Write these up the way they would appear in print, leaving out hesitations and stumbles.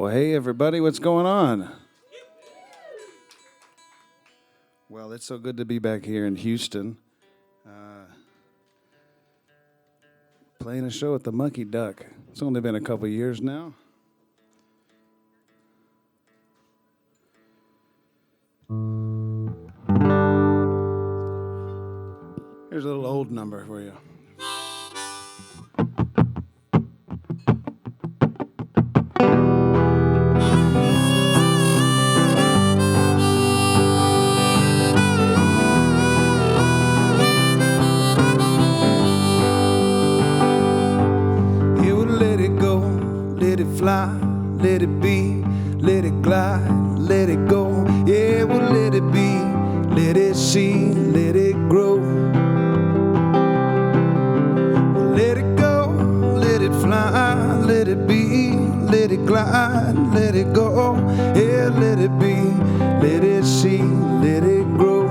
Well, hey, everybody, what's going on? Well, it's so good to be back here in Houston, playing a show at the Mucky Duck. It's only been a couple years now. Here's a little old number for you. Fly, let it be, let it glide, let it go. Yeah, well, let it be, let it see, let it grow. Let it go, let it fly, let it be, let it glide, let it go. Yeah, let it be, let it see, let it grow.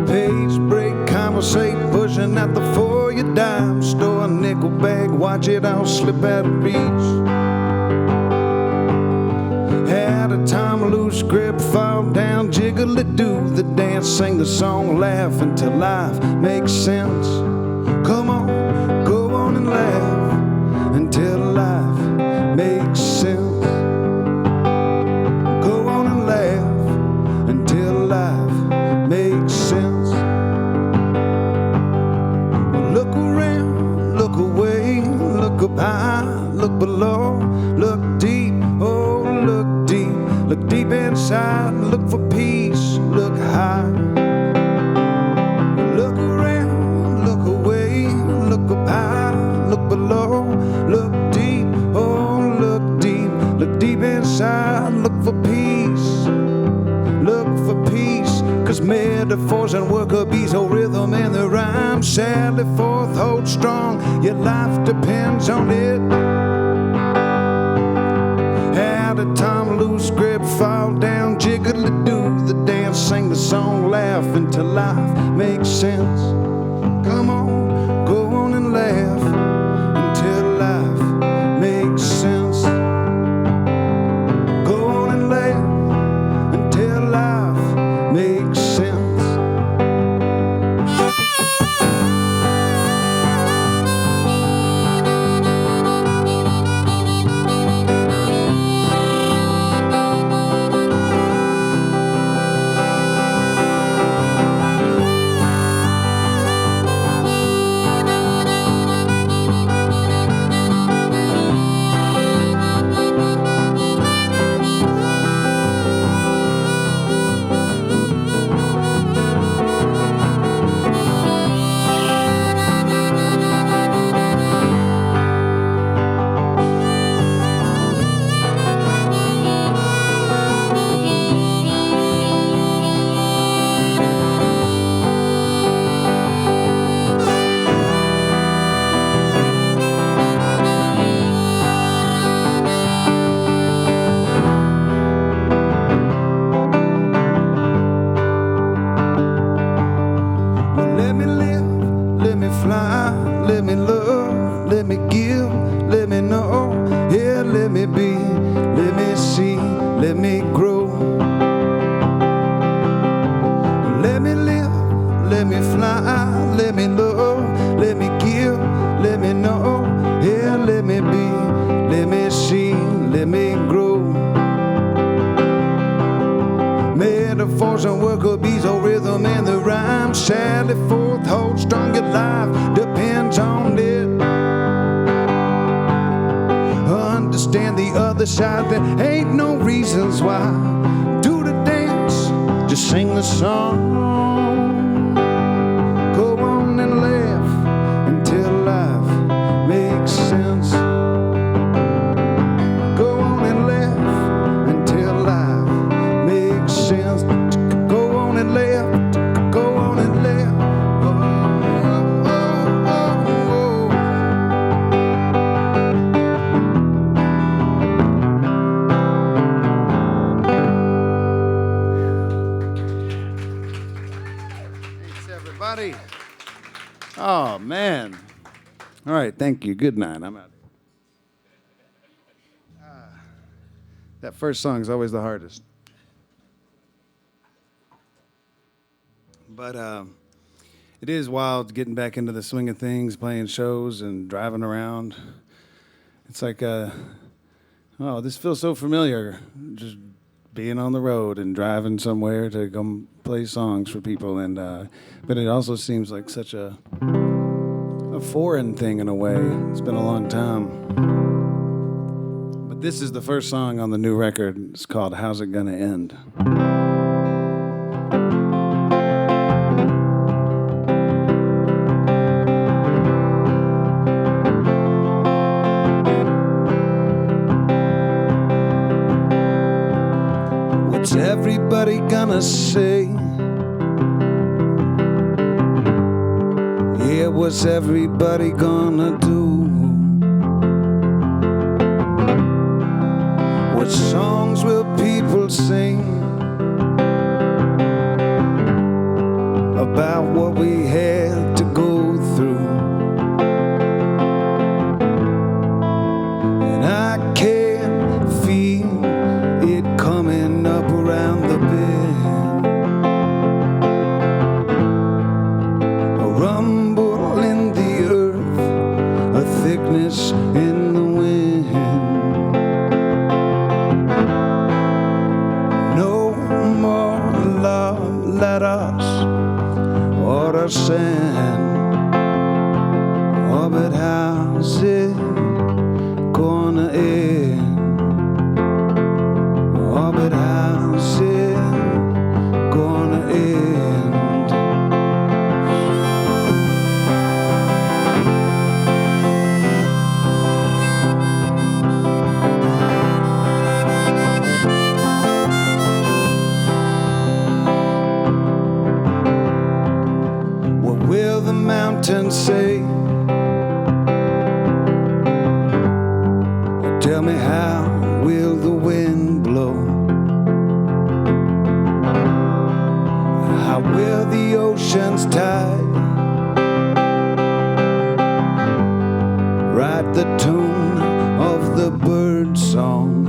Page break, conversate, pushing out the for your dime store, nickel bag, watch it all slip out of reach. Had a time, loose grip, fall down, jiggle it, do the dance, sing the song, laugh until life makes sense. Come on, go on and laugh until life makes sense. Go on and laugh until life makes sense. Look around, look away, look up high, look below, look deep, oh look deep, look deep inside, look for peace, look high. Look around, look away, look up high, look below, look deep, oh look deep inside, look for peace, look for peace. Cause metaphors and worker beats hold rhythm and the rhyme. Sally forth, hold strong, your life depends on it. At a time, loose grip, fall down, jiggle it, do the dance, sing the song, laugh until life makes sense. Come on, go on and laugh until life makes sense. Go on and laugh until life makes sense. Metaphors and worker beats hold rhythm and the rhyme. Sally forth, hold strong, your life depends on it. Understand the other side, there ain't no reasons why. Do the dance, just sing the song. Go on and laugh until life makes sense. Go on and laugh until life makes sense. Go on and laugh, go on and laugh. Oh, man. All right, thank you. Good night. I'm out. That first song is always the hardest. But it is wild getting back into the swing of things, playing shows and driving around. It's like, oh, this feels so familiar, just being on the road and driving somewhere to go play songs for people. And but it also seems like such a foreign thing in a way. It's been a long time. But this is the first song on the new record. It's called How's It Gonna End? What's everybody gonna say? Yeah, what's everybody gonna do? What songs will people sing about what we had to go through? And I can feel it coming up around the bend, a rumble in the earth, a thickness in the wind. No more love, let us order sand. Oh, but how's it gonna end? Oh, but how's it gonna end? What will the mountains say? Tell me, how will the wind blow? How will the ocean's tide write the tune of the bird song?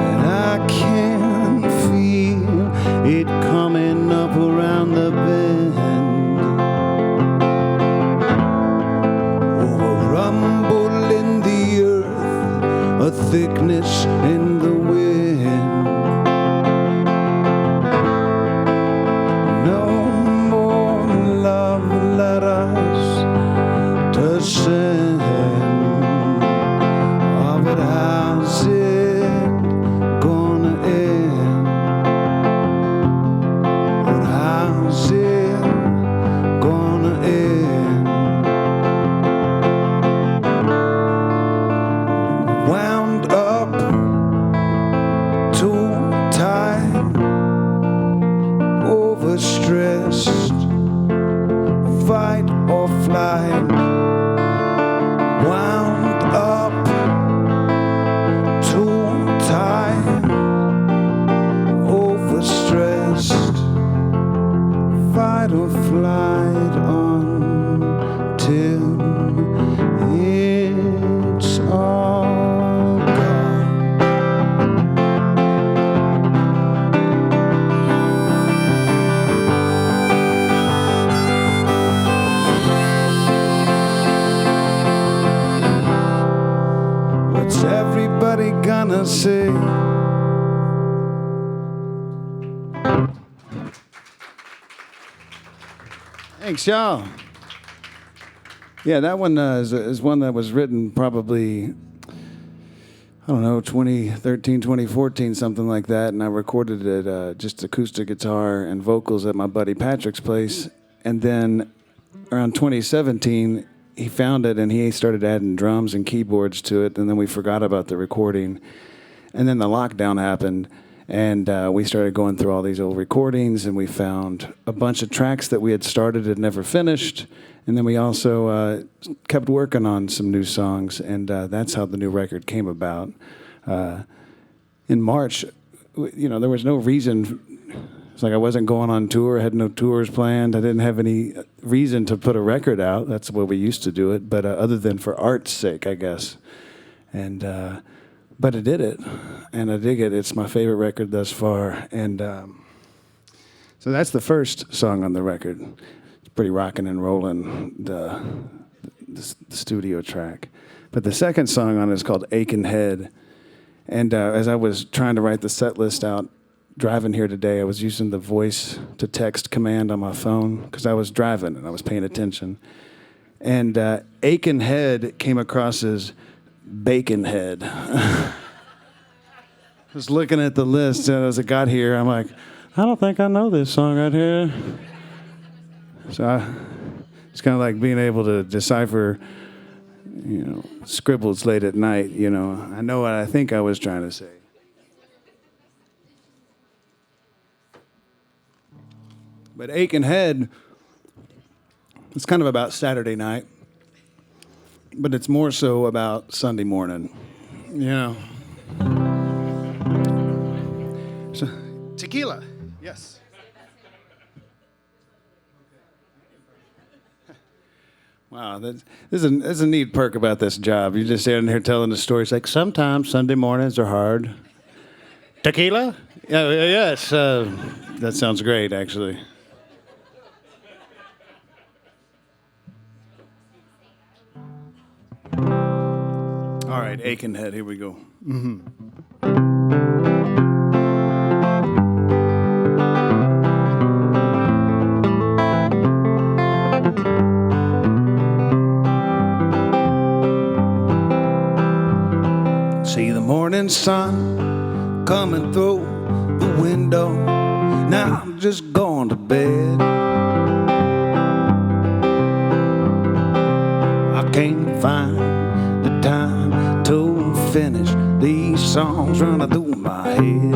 And I can feel it coming up around the bend. Oh, a rumble in the earth, a thickness in the wind. No more love, let us descend. Oh, but how's it gonna end? But how's it gonna end? Wound up, too tight, overstressed, fight or flight. Wound up, too tight, overstressed, fight or flight until it's all gone. What's everybody gonna say? Thanks, y'all. Yeah, that one is one that was written probably, I don't know, 2013, 2014, something like that. And I recorded it just acoustic guitar and vocals at my buddy Patrick's place. And then around 2017, he found it and he started adding drums and keyboards to it. And then we forgot about the recording. And then the lockdown happened. And we started going through all these old recordings, and we found a bunch of tracks that we had started and never finished. And then we also kept working on some new songs, and that's how the new record came about. In March, there was no reason. It's like I wasn't going on tour. I had no tours planned. I didn't have any reason to put a record out. That's the way we used to do it. But other than for art's sake, I guess. And but I did it, and I dig it. It's my favorite record thus far. And so that's the first song on the record. It's pretty rocking and rolling, the studio track. But the second song on it is called Aching Head. And as I was trying to write the set list out, driving here today, I was using the voice to text command on my phone because I was driving and I was paying attention. And Aching Head came across as Bacon Head. I was looking at the list, and as I got here, I'm like, I don't think I know this song right here. So it's kind of like being able to decipher, scribbles late at night. I know what I think I was trying to say. But Aching Head, it's kind of about Saturday night, but it's more so about Sunday morning, So, tequila, yes. Wow, there's a neat perk about this job. You're just standing here telling the stories like, sometimes Sunday mornings are hard. Tequila? Yeah, yes, that sounds great, actually. All right, Aching Head, here we go. Mm-hmm. See the morning sun coming through the window. Now I'm just going to bed. I can't find the time to finish these songs running through my head.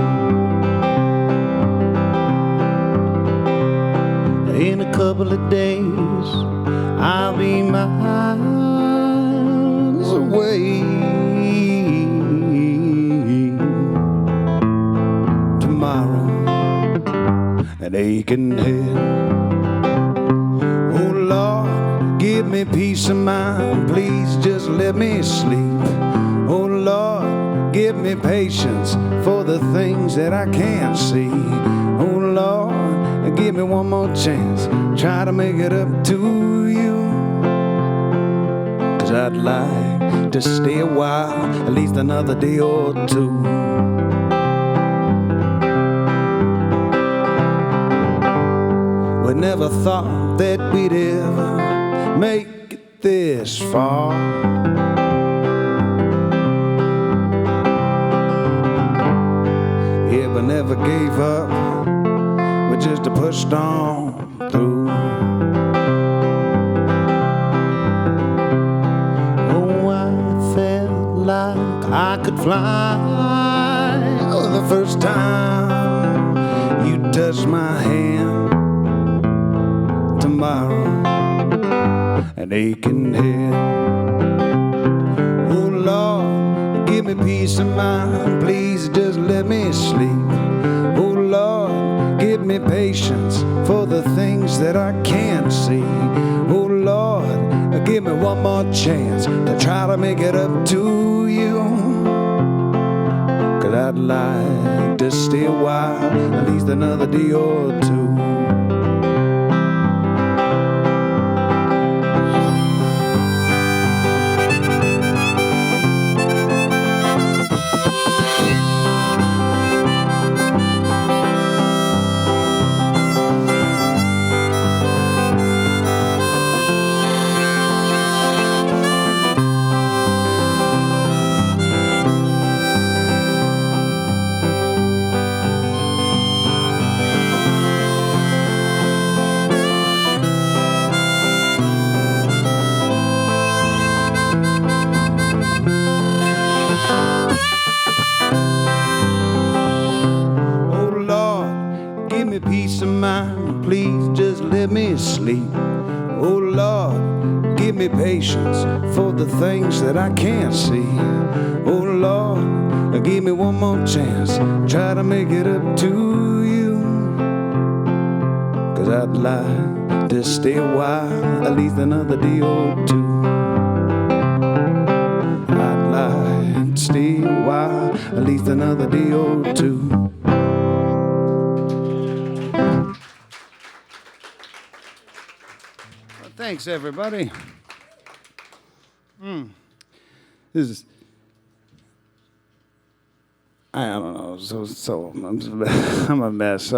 In a couple of days, I'll be miles away. Tomorrow, an aching head. Oh Lord, give me peace of mind, please just let me sleep. Oh Lord, give me patience for the things that I can't see. Oh Lord, give me one more chance, try to make it up to you. 'Cause I'd like to stay a while, at least another day or two. We never thought that we'd ever make it this far. Yeah, we never gave up, we just pushed on through. Oh, I felt like I could fly the first time you touched my hand. Tomorrow, an aching head. Oh Lord, give me peace of mind, please just let me sleep. Oh Lord, give me patience for the things that I can't see. Oh Lord, give me one more chance to try to make it up to you. 'Cause I'd like to stay a while, at least another day or two. Peace of mind, please just let me sleep. Oh Lord, give me patience for the things that I can't see. Oh Lord, give me one more chance, try to make it up to you. 'Cause I'd like to stay a while, at least another day or two. I'd like and stay a while, at least another day or two. Thanks, everybody. This is, I don't know, I'm a mess.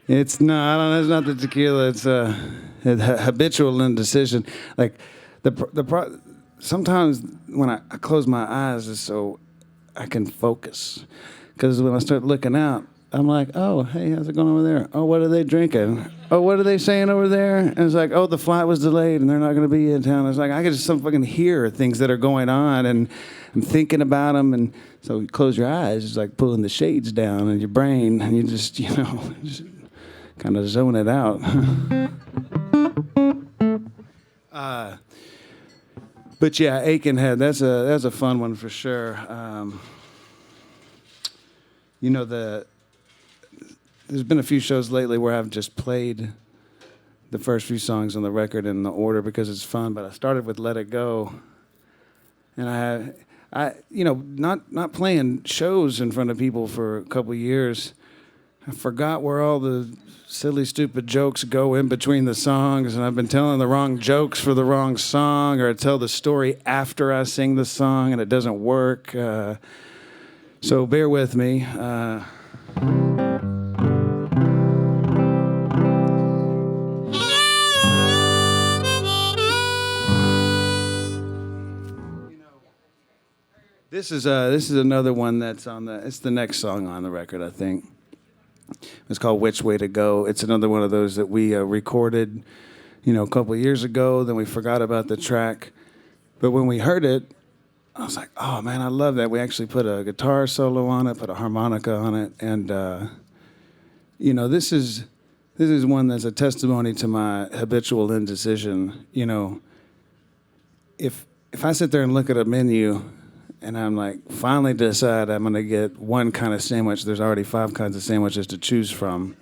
It's no, it's not the tequila. It's habitual indecision. Like sometimes when I close my eyes, it's so I can focus. Because when I start looking out, I'm like, oh, hey, how's it going over there? Oh, what are they drinking? Oh, what are they saying over there? And it's like, oh, the flight was delayed and they're not going to be in town. It's like, I can just fucking hear things that are going on and I'm thinking about them. And so you close your eyes, it's like pulling the shades down in your brain and you just, just kind of zone it out. But yeah, Aikenhead, that's a fun one for sure. There's been a few shows lately where I've just played the first few songs on the record in the order because it's fun. But I started with "Let It Go," and I not playing shows in front of people for a couple years. I forgot where all the silly, stupid jokes go in between the songs, and I've been telling the wrong jokes for the wrong song, or I tell the story after I sing the song, and it doesn't work. So bear with me. This is another one that's it's the next song on the record, I think. It's called Which Way to Go. It's another one of those that we recorded, a couple of years ago. Then we forgot about the track. But when we heard it, I was like, oh, man, I love that. We actually put a guitar solo on it, put a harmonica on it. And, this is one that's a testimony to my habitual indecision. If I sit there and look at a menu and I'm like, finally decide I'm going to get one kind of sandwich. There's already 5 kinds of sandwiches to choose from.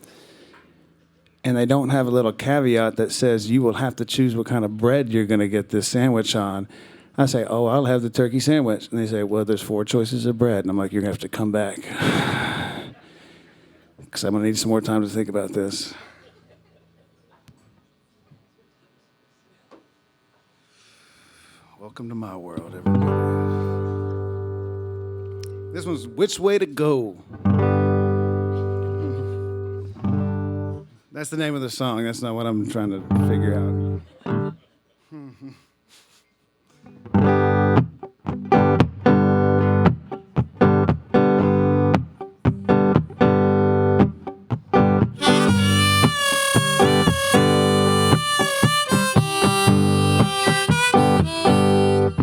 And they don't have a little caveat that says you will have to choose what kind of bread you're going to get this sandwich on. I say, oh, I'll have the turkey sandwich. And they say, well, there's 4 choices of bread. And I'm like, you're going to have to come back. Because I'm going to need some more time to think about this. Welcome to my world, everybody. This one's Which Way to Go. That's the name of the song. That's not what I'm trying to figure out.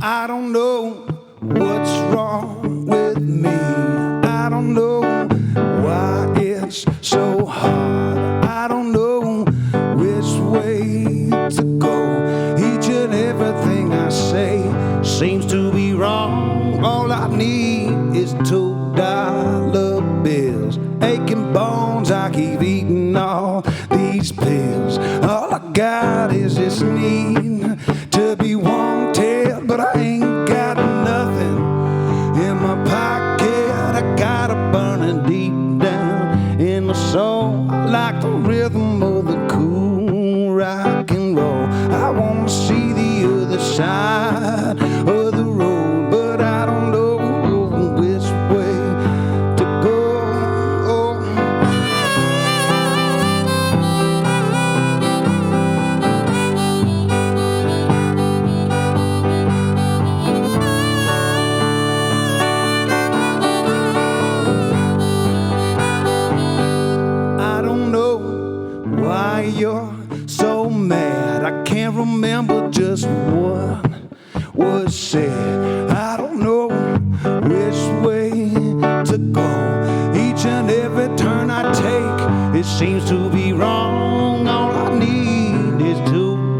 I don't know what's wrong with me. I don't know why it's so hard. I don't know which way to go. Each and everything I say seems to be wrong. All I need is $2 bills. Aching bones, I keep eating all these pills. All I got is this need to be wanted, but I ain't got nothing in my pocket. I got a burning deep down in my soul. I like the rhythm of the cool rock and roll. I want to see the other side of the road, but I don't know which way to go. Why you're so mad? I can't remember just what was said. I don't know which way to go. Each and every turn I take, it seems to be wrong. All I need is $2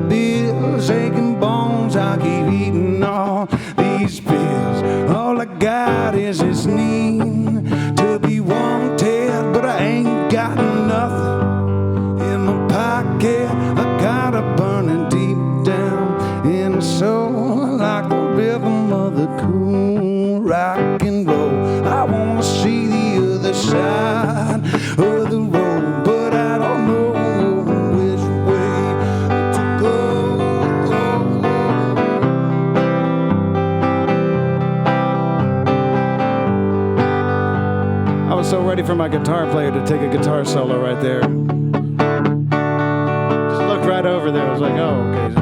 bills. Aching bones, I keep eating all these pills. All I got is this need to be wanted, but I ain't got nothing in my pocket. I got a burning deep down in my soul, like the rhythm of the rock and roll. I wanna see the other side of the road, but I don't know which way to go. I was so ready for my guitar player to take a guitar solo right there. Just looked right over there. I was like, oh, okay.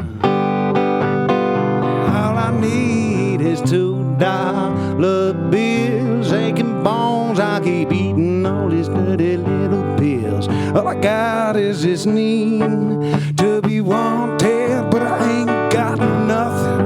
All I need is $2 bills, aching bones. I keep eating all these dirty little pills. All I got is this need to be wanted, but I ain't got nothing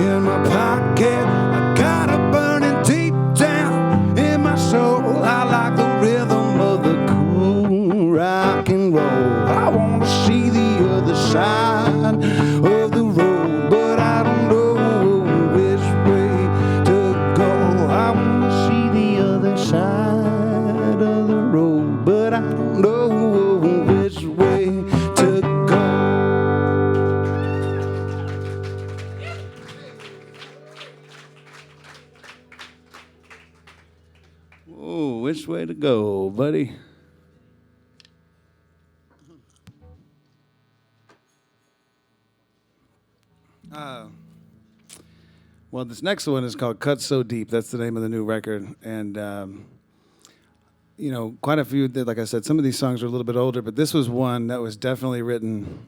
in my pocket. I got a burning deep down in my soul. I like the rhythm of the cool rock and roll. I wanna see the other side of the road, but I don't know which way to go. I wanna see the other side of the road, but I don't know which way to go. Whoa, which way to go, buddy? Well, this next one is called Cut So Deep. That's the name of the new record. And, you know, quite a few, like I said, some of these songs are a little bit older, but this was one that was definitely written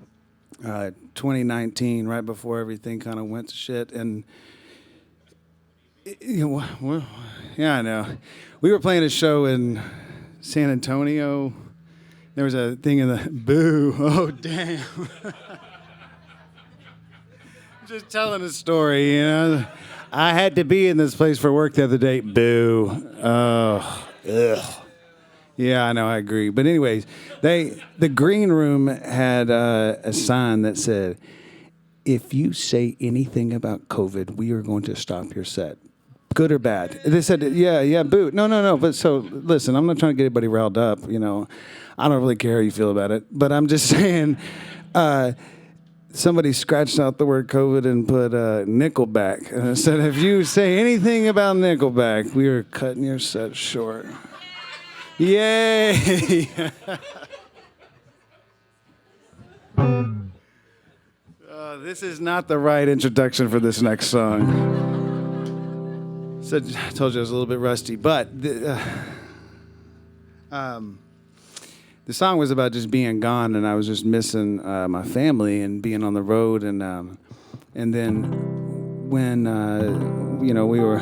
2019, right before everything kind of went to shit. And, you know, well, yeah, I know. We were playing a show in San Antonio. There was a thing in the, boo, oh, damn. Just telling a story, you know. I had to be in this place for work the other day. Boo. Oh, ugh. Yeah, I know, I agree. But anyways, the green room had a sign that said, if you say anything about COVID, we are going to stop your set. Good or bad? They said, yeah, boo. No. But so, listen, I'm not trying to get anybody riled up, you know. I don't really care how you feel about it. But I'm just saying, somebody scratched out the word COVID and put Nickelback. And it said, if you say anything about Nickelback, we are cutting your set short. Yay! This is not the right introduction for this next song. So I told you I was a little bit rusty, but the song was about just being gone, and I was just missing my family and being on the road, and then when you know, we were.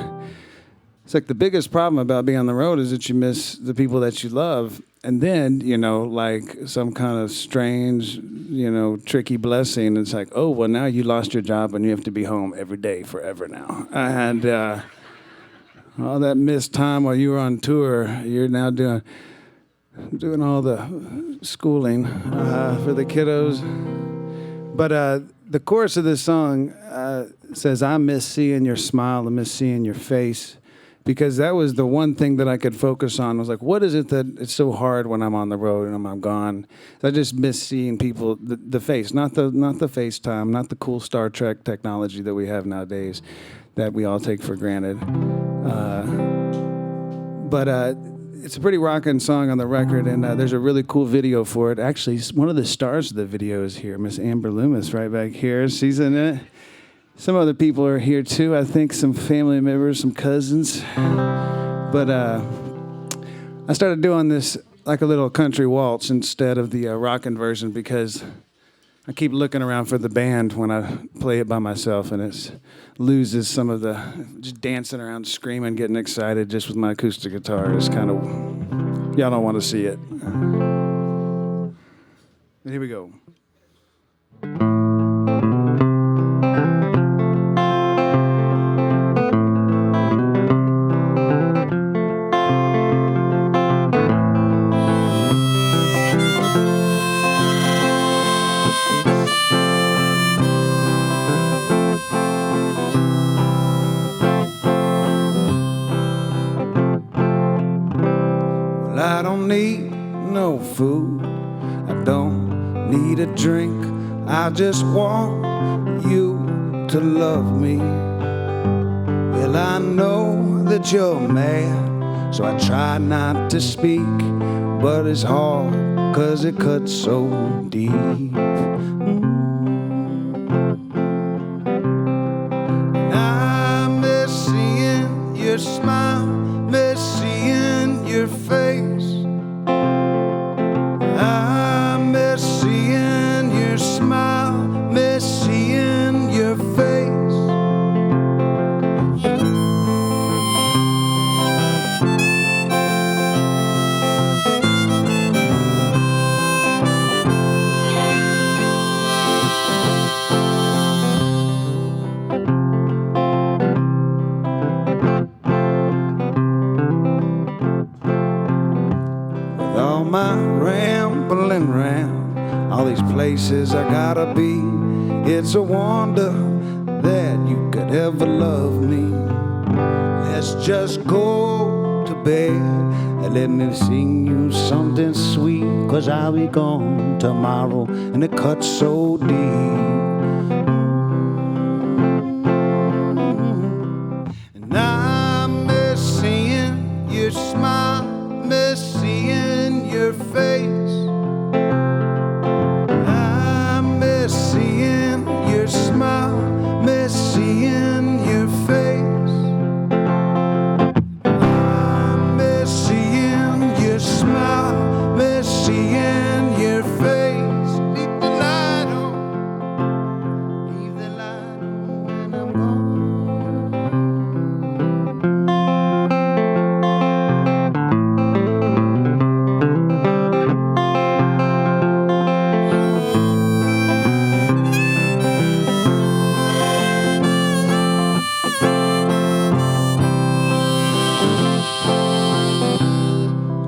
It's like the biggest problem about being on the road is that you miss the people that you love. And then, you know, like some kind of strange, you know, tricky blessing. It's like, oh, well, now you lost your job and you have to be home every day forever now. And all that missed time while you were on tour, you're now doing all the schooling for the kiddos. But the chorus of this song says, I miss seeing your smile, I miss seeing your face. Because that was the one thing that I could focus on. I was like, what is it that it's so hard when I'm on the road and I'm gone? I just miss seeing people, the face, not the FaceTime, not the cool Star Trek technology that we have nowadays that we all take for granted. But it's a pretty rocking song on the record, and there's a really cool video for it. Actually, one of the stars of the video is here, Miss Amber Loomis, right back here. She's in it. Some other people are here too. I think some family members, some cousins. But I started doing this like a little country waltz instead of the rockin' version because I keep looking around for the band when I play it by myself, and it loses some of the just dancing around, screaming, getting excited just with my acoustic guitar. It's kind of, y'all don't want to see it. Here we go. I don't need no food, I don't need a drink, I just want you to love me. Well, I know that you're mad, so I try not to speak, but it's hard 'cause it cuts so deep. I miss seeing your smile, miss seeing your face. I miss seeing your smile, miss seeing your face. With all my rambling round all these places I gotta be, it's a wonder that you could ever love me. Let's just go to bed and let me sing you something sweet, 'cause I'll be gone tomorrow and it cuts so deep. And I miss seeing your smile, miss seeing your face. I miss seeing your smile, miss seeing your face. I miss seeing your smile, miss seeing your face. Leave the light on, leave the light on when I'm gone.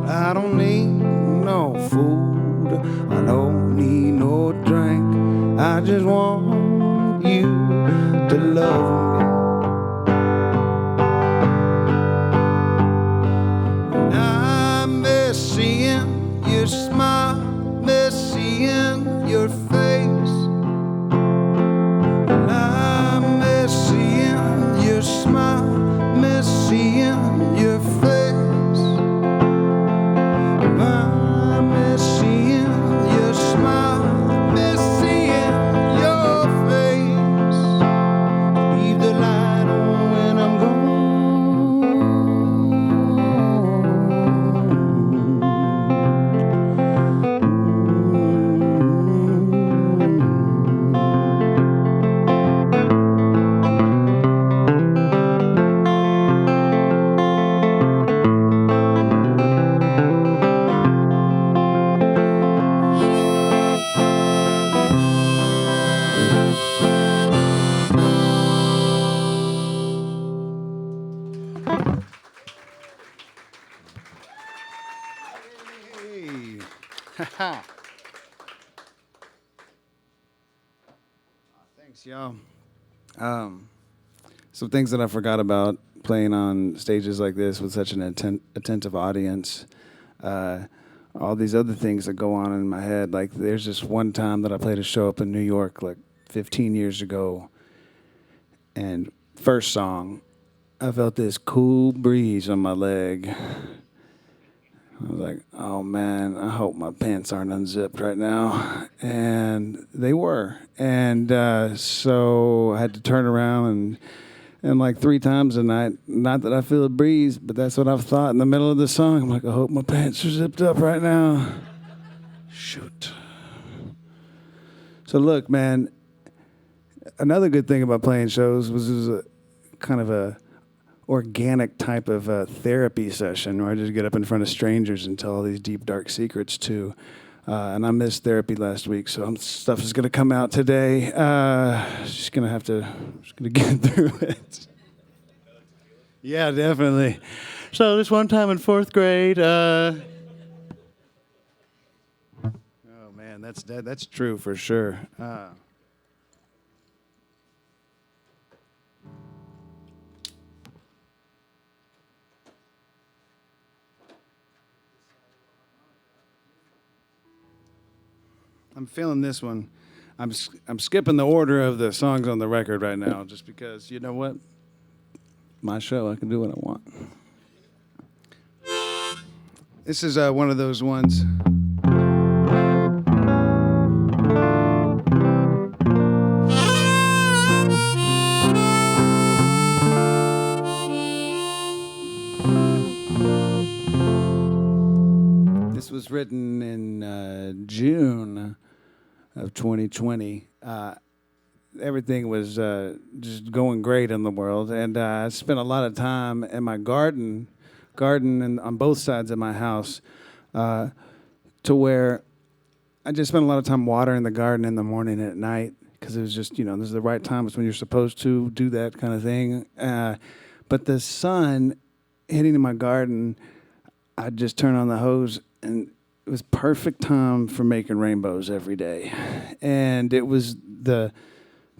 I don't need no food, I don't need no drink. I just want you to love me. And I miss seeing your smile, miss seeing your face. And I miss seeing your smile, miss seeing your face. I miss seeing your smile, miss seeing your face. Leave the light on when I'm gone. Hey. Thanks, y'all. Some things that I forgot about playing on stages like this with such an attentive audience. All these other things that go on in my head. Like, there's this one time that I played a show up in New York, like 15 years ago. And first song, I felt this cool breeze on my leg. I was like, oh man, I hope my pants aren't unzipped right now. And they were. And so I had to turn around and like 3 times a night, not that I feel a breeze, but that's what I've thought in the middle of the song. I'm like, I hope my pants are zipped up right now. Shoot. So look, man, another good thing about playing shows was it was a kind of a organic type of therapy session where I just get up in front of strangers and tell all these deep, dark secrets too. And I missed therapy last week, so stuff is going to come out today. Just going to get through it. Yeah, definitely. So this one time in 4th grade. Oh man, that's true for sure. I'm feeling this one. I'm skipping the order of the songs on the record right now, just because, you know what? my show. I can do what I want. This is one of those ones. This was written in June of 2020. Everything was just going great in the world, and I spent a lot of time in my garden and on both sides of my house, to where I just spent a lot of time watering the garden in the morning and at night, because it was just, this is the right time. It's when you're supposed to do that kind of thing. But the sun hitting my garden, I'd just turn on the hose, and it was perfect time for making rainbows every day. And it was the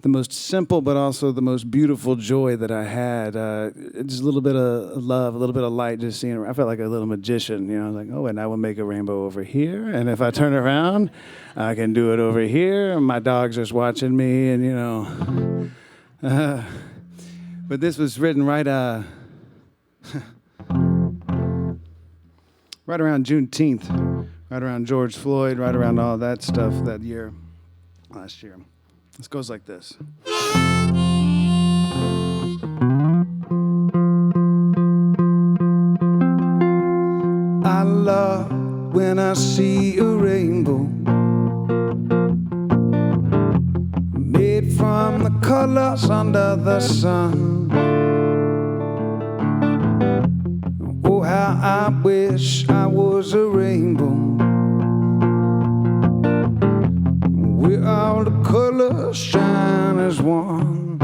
most simple, but also the most beautiful joy that I had. Just a little bit of love, a little bit of light, just seeing. I felt like a little magician, I was like, oh, and I will make a rainbow over here. And if I turn around, I can do it over here. And my dog's just watching me, and but this was written right around Juneteenth, right around George Floyd, right around all that stuff that year, last year. This goes like this. I love when I see a rainbow made from the colors under the sun. Oh, how I wish I was a rainbow, where all the colors shine as one.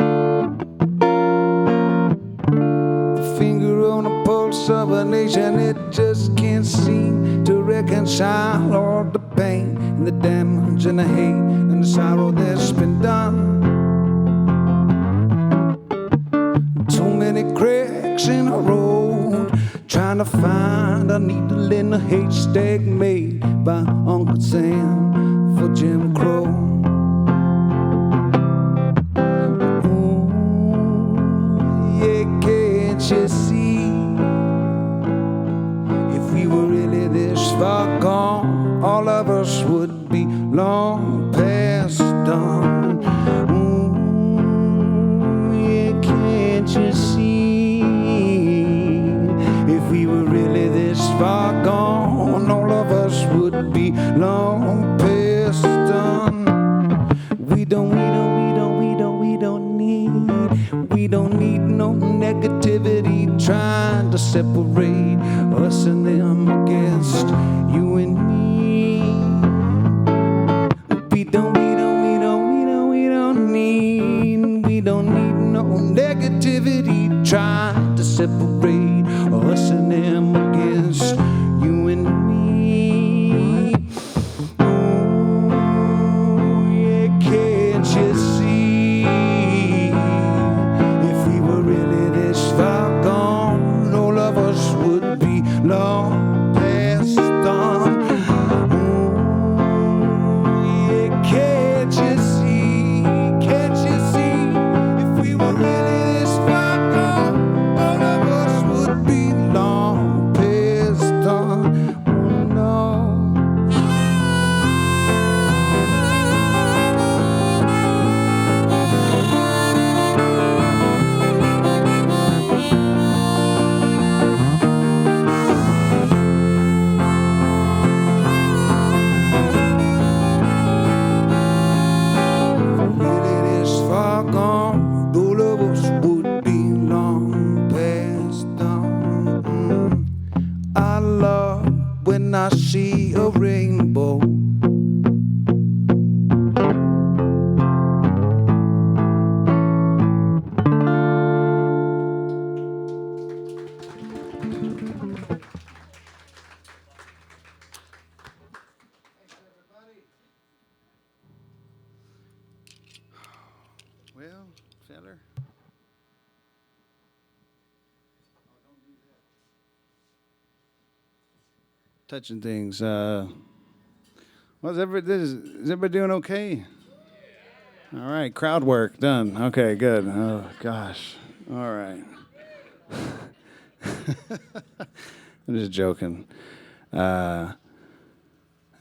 The finger on the pulse of a nation, it just can't seem to reconcile all the pain and the damage and the hate and the sorrow that's been done. Too many cracks in the road, trying to find a needle in a haystack made by Uncle Sam for Jim Crow. Ooh, yeah, can't you see? If we were really this far gone, all of us would be long past done. Ooh, yeah, can't you see? If we were really this far gone, all of us would be long past done. We don't need no negativity trying to separate us and them against you and me. We don't need no negativity trying to separate us and them against you and me. Ooh, yeah, can't you see? If we were really this far gone, all of us would be long past done. Ooh, yeah, can't you see? Can't you see? If we were really this far gone, all of us would be long past done. Oh no. Really this far gone, all of us would be long past done. I love when I see a rainbow. Well, feller. Touching things. Is everybody doing okay? All right, crowd work done. Okay, good. Oh gosh. All right. I'm just joking. I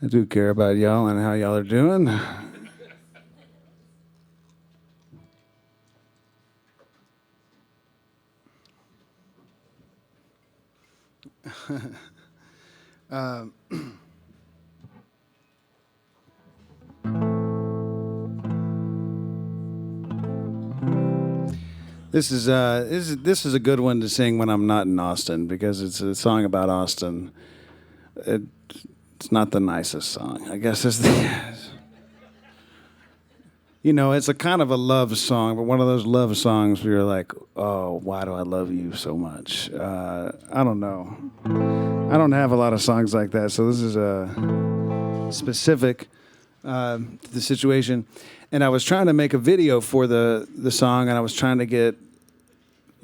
do care about y'all and how y'all are doing. This is a good one to sing when I'm not in Austin because it's a song about Austin. It's not the nicest song, I guess. It's it's a kind of a love song, but one of those love songs where you're like, oh, why do I love you so much? I don't know. I don't have a lot of songs like that, so this is specific to the situation. And I was trying to make a video for the song, and I was trying to get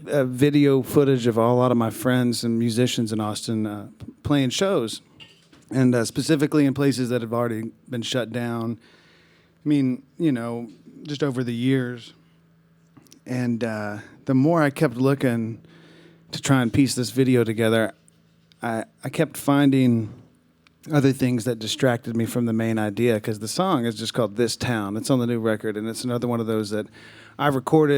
video footage of a lot of my friends and musicians in Austin playing shows, and specifically in places that have already been shut down. I mean, just over the years. And the more I kept looking to try and piece this video together, I kept finding other things that distracted me from the main idea, because the song is just called This Town. It's on the new record, and it's another one of those that I wrote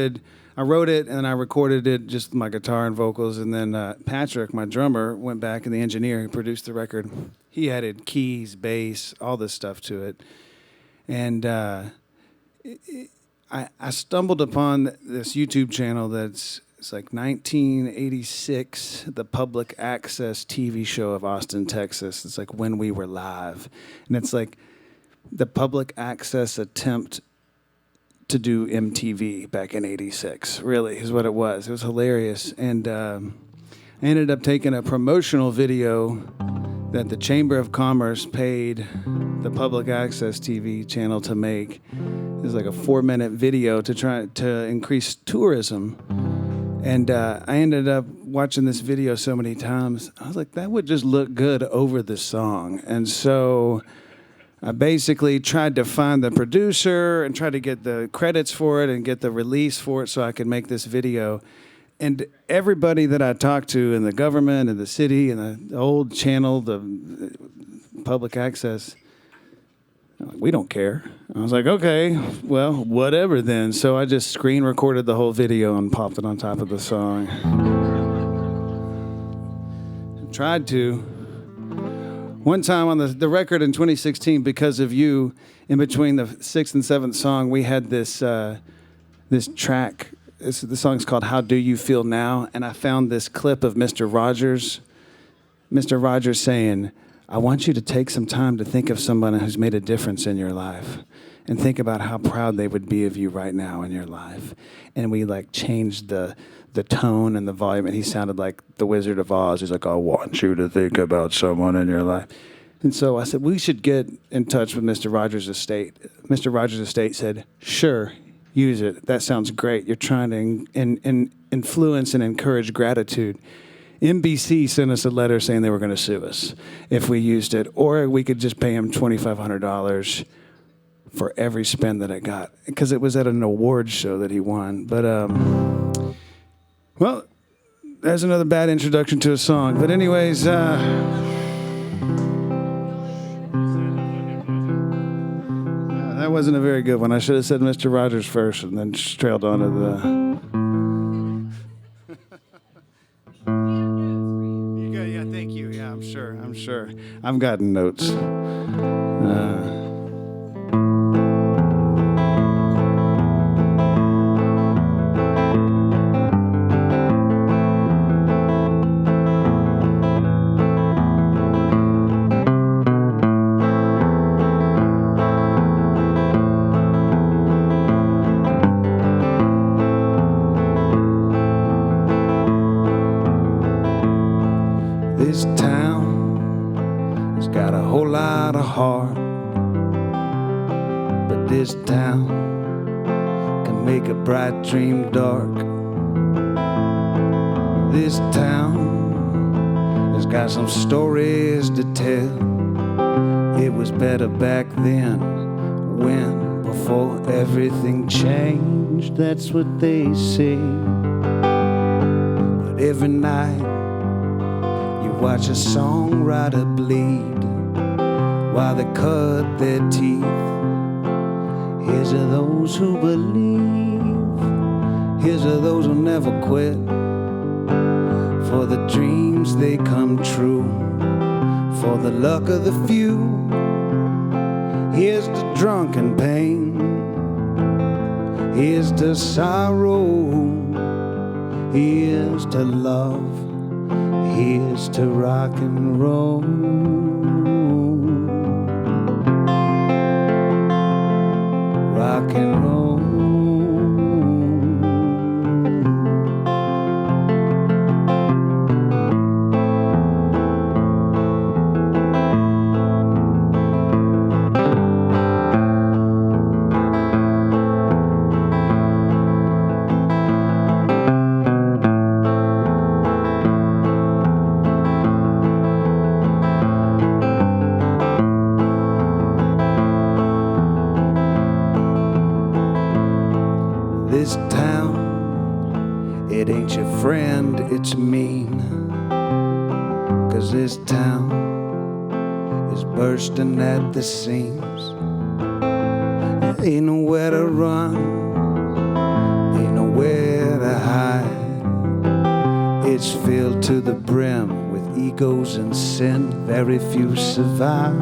it, and I recorded it just with my guitar and vocals, and then Patrick, my drummer, went back, and the engineer who produced the record, he added keys, bass, all this stuff to it. And I stumbled upon this YouTube channel it's like 1986, the public access TV show of Austin, Texas. It's like When We Were Live. And it's like the public access attempt to do MTV back in 86, really, is what it was. It was hilarious. And I ended up taking a promotional video that the Chamber of Commerce paid the public access TV channel to make. It was like a 4-minute video to try to increase tourism. And I ended up watching this video so many times. I was like, that would just look good over the song. And so I basically tried to find the producer and try to get the credits for it and get the release for it so I could make this video. And everybody that I talked to in the government and the city and the old channel, the public access, we don't care. I was like, okay, well, whatever then. So I just screen recorded the whole video and popped it on top of the song. I tried to. One time on the record in 2016, Because of You, in between the 6th and 7th song, we had this track. The song's called How Do You Feel Now? And I found this clip of Mr. Rogers saying, I want you to take some time to think of someone who's made a difference in your life and think about how proud they would be of you right now in your life. And we changed the tone and the volume, and he sounded like the Wizard of Oz. He's like, I want you to think about someone in your life. And so I said, we should get in touch with Mr. Rogers' estate. Mr. Rogers' estate said, sure, use it. That sounds great. You're trying to influence and encourage gratitude. NBC sent us a letter saying they were going to sue us if we used it, or we could just pay him $2,500 for every spin that it got, because it was at an awards show that he won. But, well, there's another bad introduction to a song. But anyways, that wasn't a very good one. I should have said Mr. Rogers first and then trailed on to the... Yeah, thank you. Yeah, I'm sure. I've gotten notes. This town has got a whole lot of heart, but this town can make a bright dream dark. This town has got some stories to tell. It was better back then, when, before everything changed, that's what they say. But every night watch a songwriter bleed while they cut their teeth. Here's to those who believe. Here's to those who never quit. For the dreams they come true. For the luck of the few. Here's to drunken pain. Here's to sorrow. Here's to love. Here's to rock and roll. Rock and roll. This town, it ain't your friend, it's mean. 'Cause this town is bursting at the seams. There ain't nowhere to run, ain't nowhere to hide. It's filled to the brim with egos and sin, very few survive.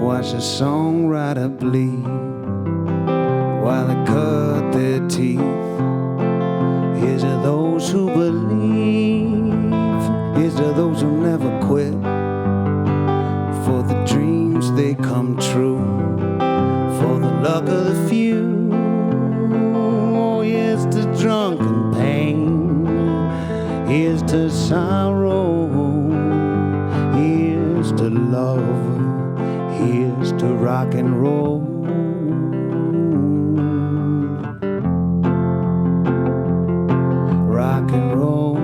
Watch a songwriter bleed while they cut their teeth. Here's to those who believe. Here's to those who never quit. For the dreams they come true. For the luck of the few. Oh, here's to drunken pain. Here's to sorrow. Here's to love. Here's to rock and roll. Rock and roll.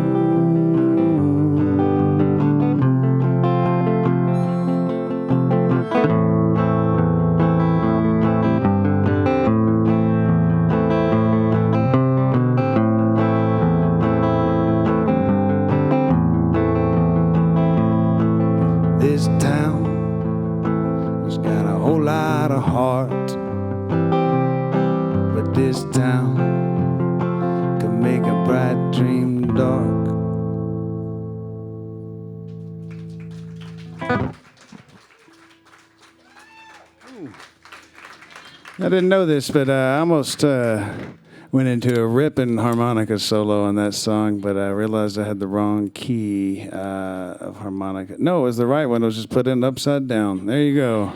This town has got a whole lot of heart, but this town can make a bright dream dark. Ooh. I didn't know this, but I almost went into a ripping harmonica solo on that song, but I realized I had the wrong key of harmonica. No, it was the right one. It was just put in upside down. There you go.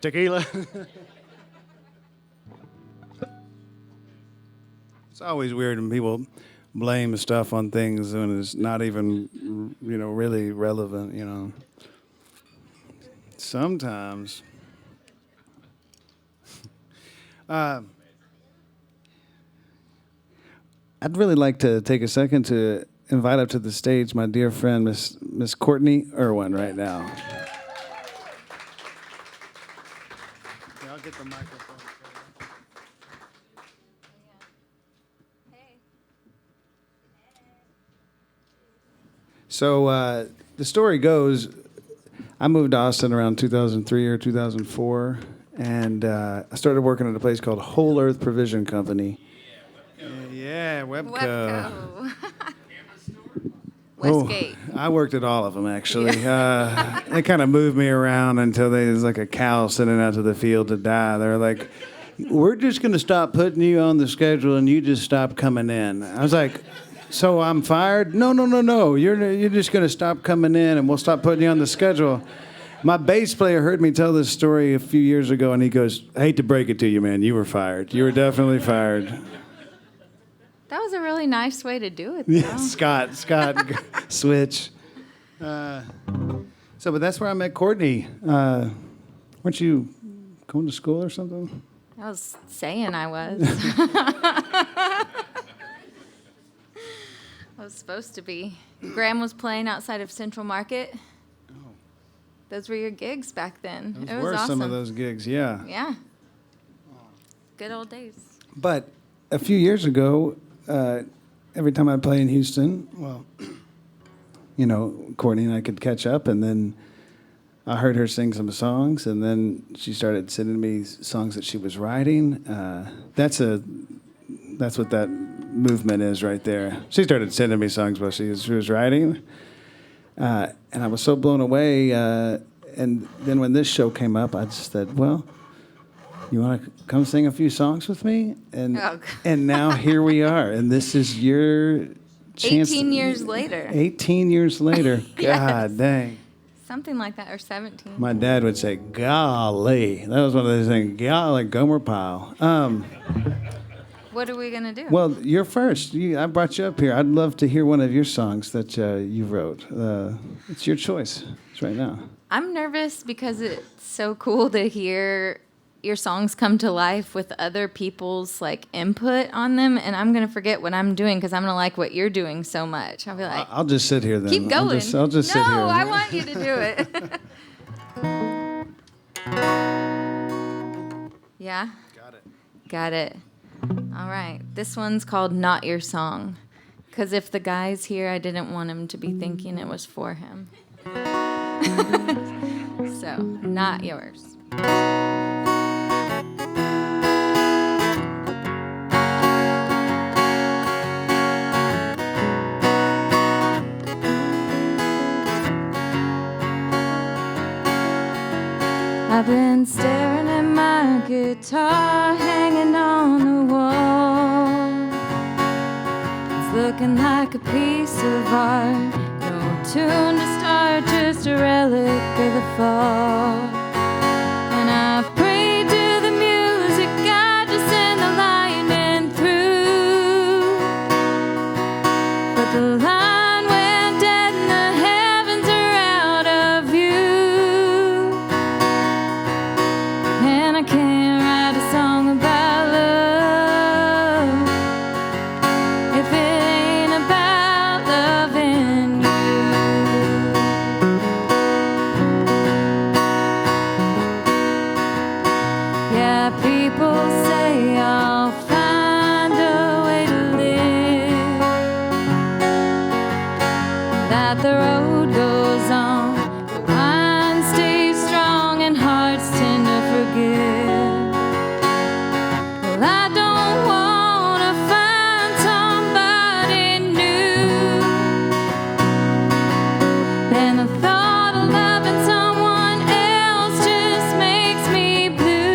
Tequila. It's always weird when people blame stuff on things when it's not even, really relevant, Sometimes. I'd really like to take a second to invite up to the stage my dear friend, Miss Courtney Irwin, right now. Yeah, I'll get the microphone. So the story goes, I moved to Austin around 2003 or 2004, and I started working at a place called Whole Earth Provision Company. Yeah, Webco. Westgate. Oh, I worked at all of them, actually. They kind of moved me around until there was like a cow sending out to the field to die. They were like, we're just going to stop putting you on the schedule and you just stop coming in. I was like, so I'm fired? No. You're just going to stop coming in and we'll stop putting you on the schedule. My bass player heard me tell this story a few years ago, and he goes, I hate to break it to you, man. You were fired. You were definitely fired. That was a really nice way to do it, though. Yeah, Scott, switch. But that's where I met Courtney. Weren't you going to school or something? I was saying I was. I was supposed to be. Graham was playing outside of Central Market. Those were your gigs back then. Those It was were awesome. some of those gigs, yeah. Yeah. Good old days. But a few years ago, every time I play in Houston, well, you know, Courtney and I could catch up, and then I heard her sing some songs, and then she started sending me songs that she was writing. That's what that movement is right there. She started sending me songs while she was writing, and I was so blown away. And then when this show came up, I just said, well, you want to come sing a few songs with me? And Oh. and now here we are, and this is your chance. 18 years later. 18 years later. Yes. God dang. Something like that, or 17. My dad would say, golly. That was one of those things, like Gomer Pyle. What are we going to do? Well, you're first. I brought you up here. I'd love to hear one of your songs that you wrote. It's your choice. It's right now. I'm nervous because it's so cool to hear your songs come to life with other people's like input on them, and I'm gonna forget what I'm doing because I'm gonna like what you're doing so much. I'll be like, I'll just sit here then. keep going. I'll just sit here. No, I want you to do it. Yeah? Got it. All right. This one's called Not Your Song. Because if the guy's here, I didn't want him to be thinking it was for him. So, not yours. I've been staring at my guitar hanging on the wall. It's looking like a piece of art. No tune to start, just a relic of the fall. And I've prayed to the music God to send the lightning through. But the line went dead and the heavens are out of view. And I can't write a song about love if it ain't about loving you. Yeah, people say I'll find a way to live, that the road goes on, the wine stays strong and hearts tend to forgive. Well, I don't want to find somebody new, and the thought of loving someone else just makes me blue.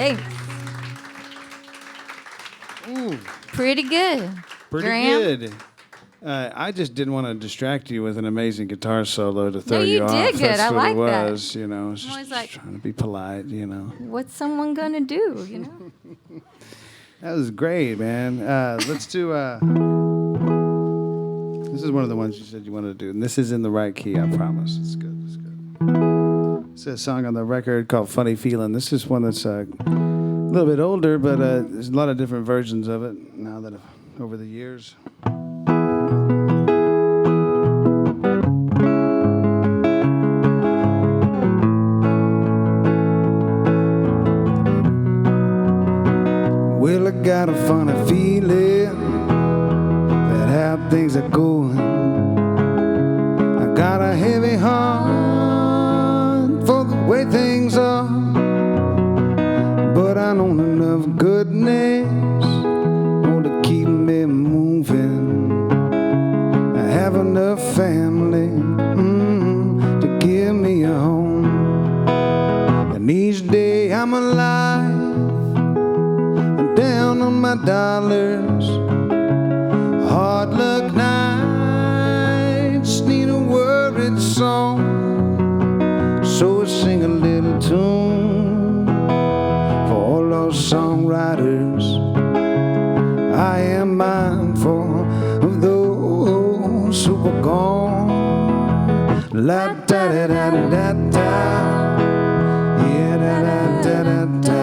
Thanks. Ooh, Pretty good. pretty Graham? good. I just didn't want to distract you with an amazing guitar solo to throw you you off. did good. That's I what like it that. was, you know. I was I'm always just like- trying to be polite, you know. What's someone gonna do, you know? That was great, man. Let's do. This is one of the ones you said you wanted to do, and this is in the right key. I promise. It's good. It's good. It's a song on the record called "Funny Feeling." This is one that's a little bit older, but there's a lot of different versions of it now that over the years. Well, I got a funny feeling that how things are going. I got a heavy heart for the way things are, but I know enough goodness to keep me moving. I have enough family to give me a home, and each day I'm alive, down on my dollars. Hard luck nights need a worried song, so I sing a little tune for all those songwriters. I am mindful of those who were gone. La da da da da da, yeah da da da da da.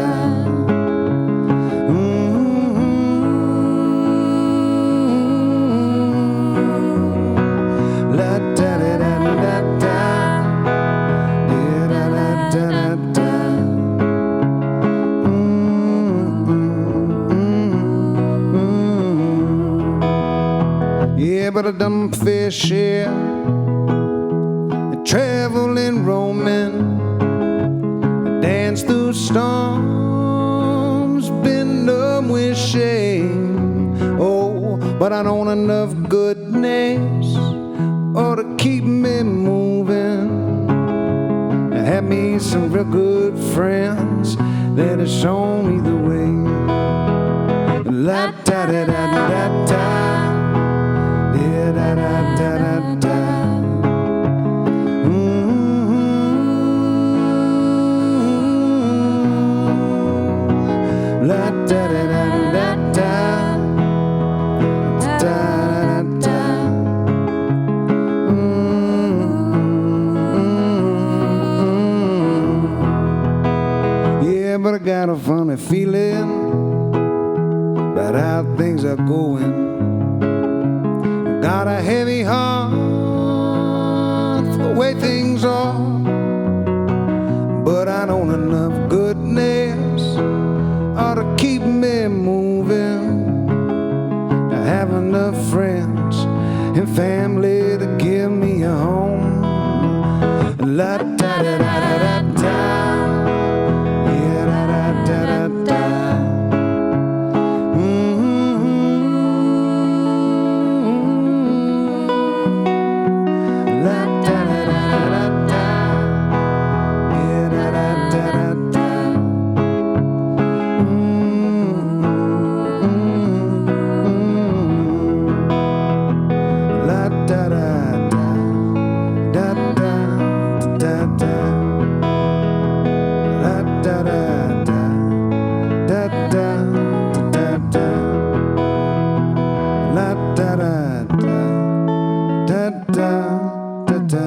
Yeah, but I done fair share, traveling, roaming, dance through storms, been numb with shame. Oh, but I know enough goodness to keep me moving. I had me some real good friends that have shown me the way. La da da da da da, yeah da da da da da. La da da da da da, da da da. Yeah, but I got a funny feeling about how things are going. I got a heavy heart for the way things are, but I know enough goodness ought to keep me moving. I have enough friends and family to give me a home. La da da da da da, yeah da da da da da. La da da da da da, yeah da da da da da. La da da da da da da da. La da da da da da da da. La da da da da da da da.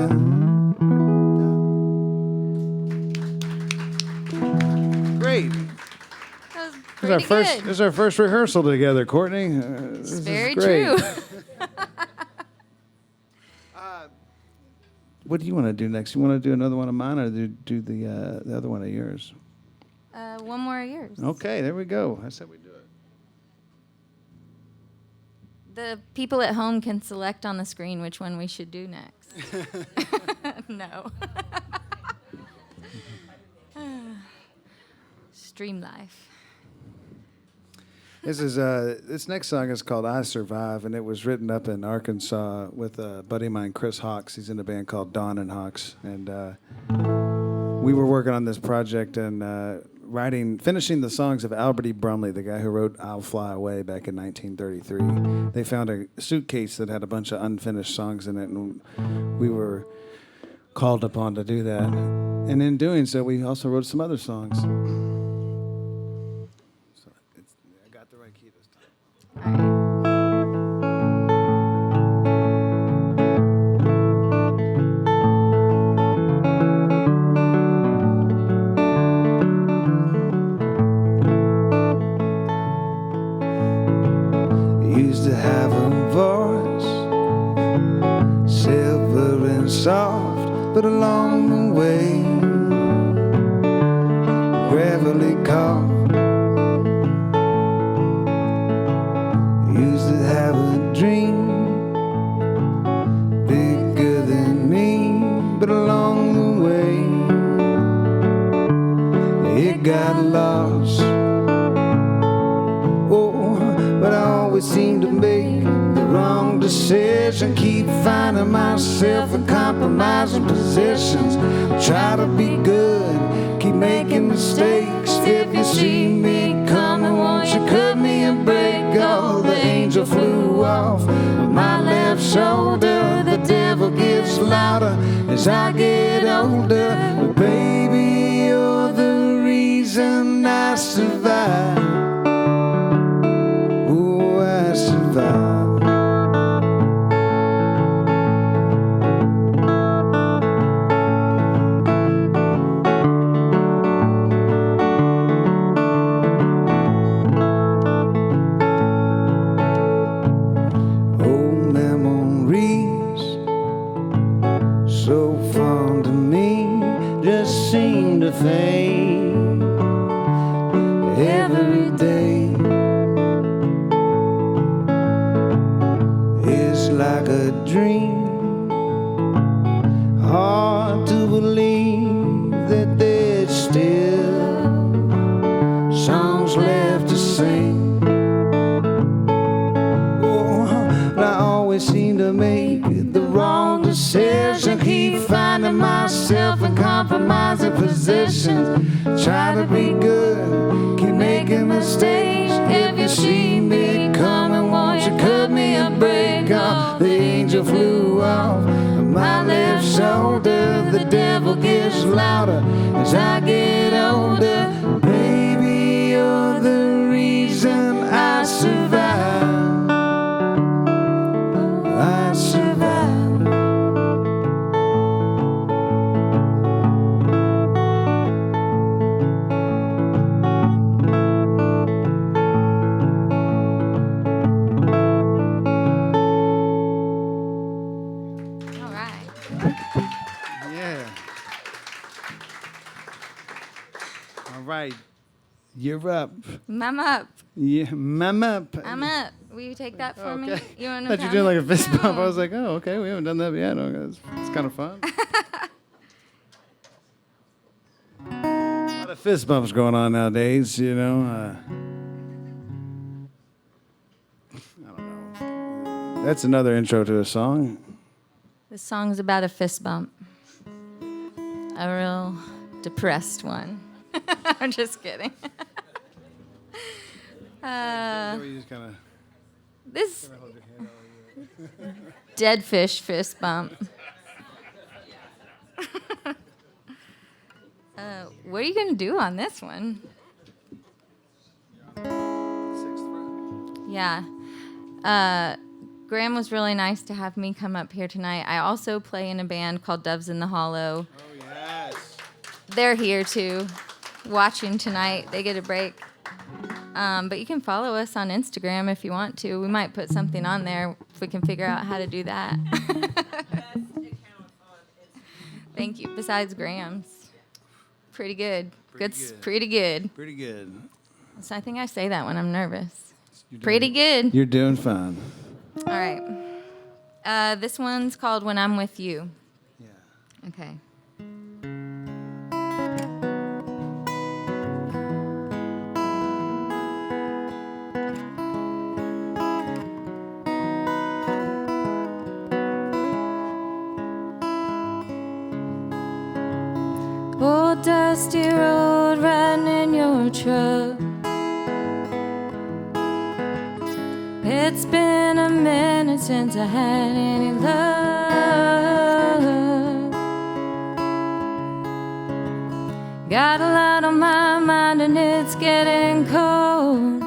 Great. That was This is our pretty first. good. This is our first rehearsal together, Courtney. This is Very great. true. What do you want to do next? You want to do another one of mine, or do the other one of yours? One more of yours. Okay, there we go. That's how we do it. The people at home can select on the screen which one we should do next. No. Stream life. This next song is called "I Survive," and it was written up in Arkansas with a buddy of mine, Chris Hawks. He's in a band called Dawn and Hawks, and we were working on this project and finishing the songs of Albert E. Brumley, the guy who wrote "I'll Fly Away" back in 1933. They found a suitcase that had a bunch of unfinished songs in it, and we were called upon to do that. And in doing so, we also wrote some other songs. So I got the right key this time. All right. Used to have a voice, silver and soft, but along the way, gravelly cough. Used to have a dream, bigger than me, but along the way, it got lost. But I always seem to make the wrong decision. Keep finding myself in compromising positions. Try to be good, keep making mistakes. If you see me coming, won't you cut me a break? Oh, the angel flew off my left shoulder. The devil gets louder as I get older. But baby, you're the reason I survive. Fame every day is like a dream. Hard to believe that there's still songs left to sing. Oh, I always seem to make the wrong decision. Keep finding myself in compromising positions. Try to be good, keep making mistakes. If you see me coming, won't you cut me a break? Oh, the angel flew off my left shoulder. The devil gets louder as I get older. Baby, you're the reason I survive. I survive. You're up. I'm up. Yeah, I'm up. I'm up. Will you take that for me? Okay. You want I thought you were doing like a fist bump. I was like, oh, okay, we haven't done that yet. It's kind of fun. A lot of fist bumps going on nowadays, you know. I don't know. That's another intro to a song. This song's about a fist bump. A real depressed one. I'm just kidding. This dead fish fist bump. What are you going to do on this one? Yeah. Graham was really nice to have me come up here tonight. I also play in a band called Doves in the Hollow. Oh, yes. They're here too, watching tonight. They get a break. But you can follow us on Instagram if you want to. We might put something on there if we can figure out how to do that. Thank you. Besides Graham's. Pretty good. Pretty good. Pretty good. So I think I say that when I'm nervous. Pretty good. You're doing fine. All right. This one's called When I'm With You. Yeah. Okay. Oh, dusty road riding in your truck. It's been a minute since I had any luck. Got a lot on my mind and it's getting cold.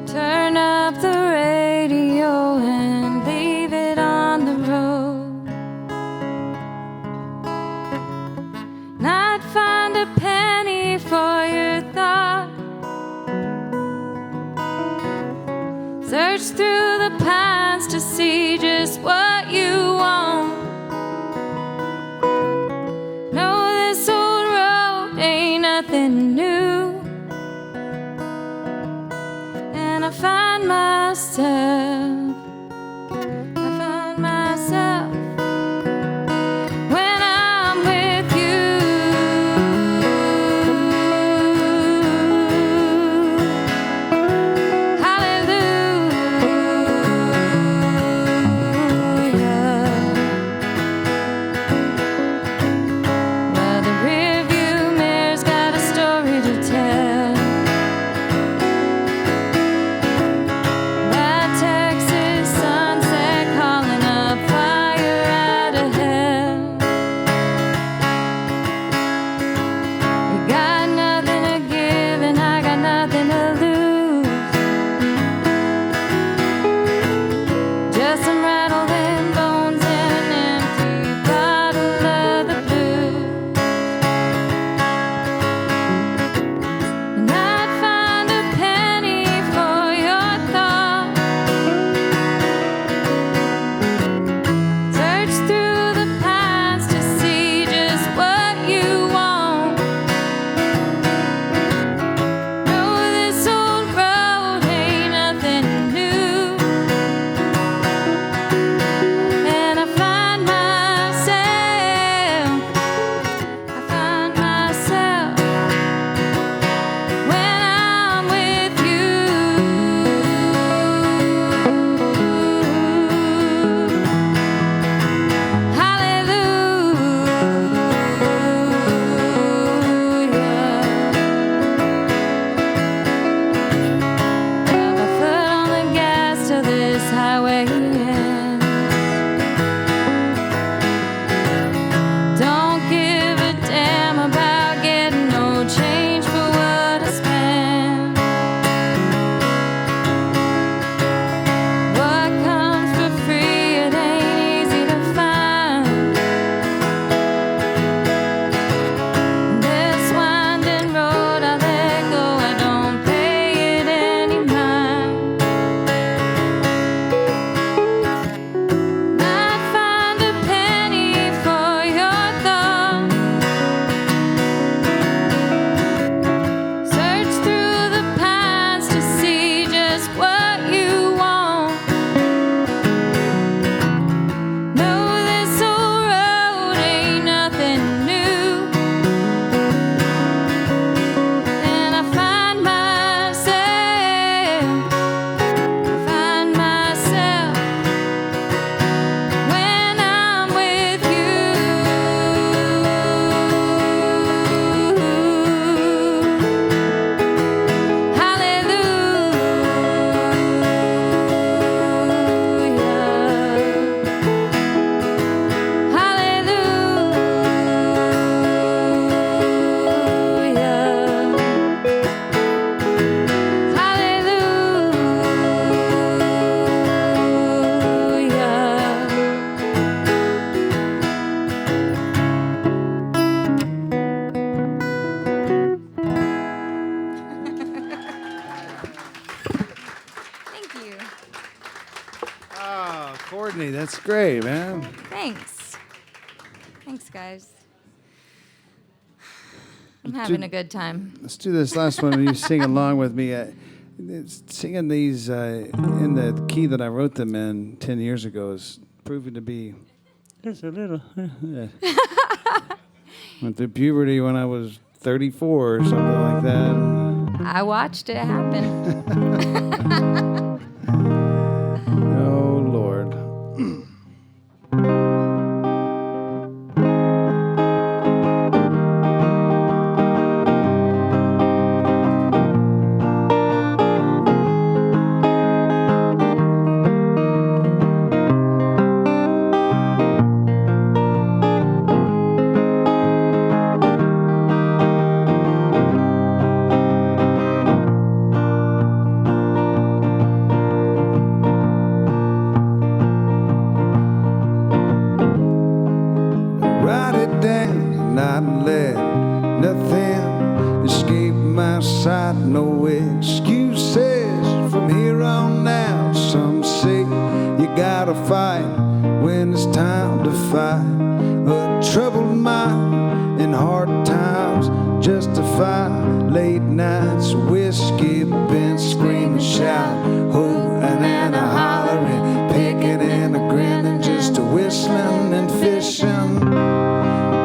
Turn up the radio and leave it on the road. Not find a penny for your thought. Search through the pines to see just what you want. No, this old road ain't nothing new. And I find myself when I'm with you. Well, the rearview mirror's got a story to tell. That Texas sunset calling up fire out of hell. You got nothing to give and I got nothing to lose. Just some rattling bones and an empty bottle of the blues. And I'd find a penny for your thought. Search through the past to see just what you want. No, this old road ain't nothing new. And I find myself when I'm with you. Hallelujah. Put my foot on the gas till this highway ends. Don't give a damn about getting no change for what I spend. What comes for free, it ain't easy to find. This winding road I let go, I don't pay it any mind. Might find a penny for your thought. Search through the pines to see just what you want. No, this old road ain't nothing new. And I find myself when I'm with you. Thank you. Oh, Courtney, that's great, man. Thanks. Thanks, guys. I'm having a good time. Let's do this last one, and you sing along with me. Singing these in the key that I wrote them in 10 years ago is proving to be just a little. Went through puberty when I was 34 or something like that. I watched it happen. Oh, Lord. let nothing escape my sight. No excuses from here on out. Some say you gotta fight when it's time to fight. A troubled mind in hard times justify late nights, whiskey, been screaming, shout, hooting and a hollering, picking and a grinning, just a whistling and fishing.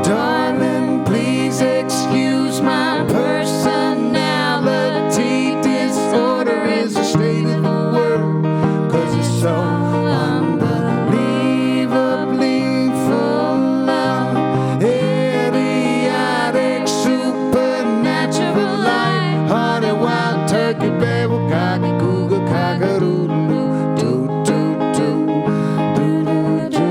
Darling, please excuse my personality. Disorder is the state of the world, 'cause it's so unbelievably full of idiotic, supernatural, light-hearted, wild turkey, babble, cocky, cougar, cock-a-doodle-doo, doo-doo-doo, doo-doo-doo.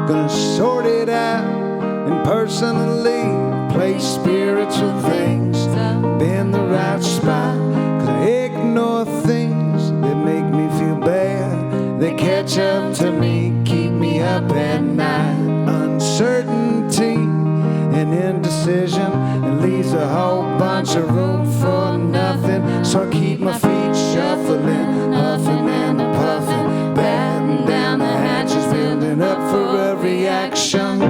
Gonna sort it out impersonally, play spiritual things, bend the right spot, 'cause I ignore things that make me feel bad. They catch up to me, keep me up at night. Uncertainty and indecision, it leaves a whole bunch of room for nothing. So I keep my feet shuffling, huffing and puffing, batting down the hatches, building up for a reaction.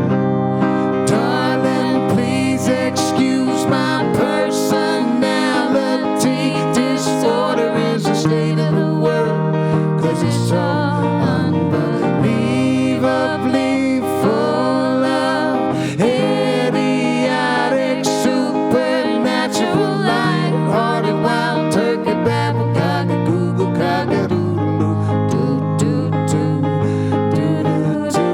Darling, please excuse my personality. Disorder is the state of the world, 'cause it's so unbelievably full of idiotic, supernatural, light-hearted, wild turkey, babble, cocky, google, cock-a-doodle-doo, doo-doo-doo, doo-doo-doo.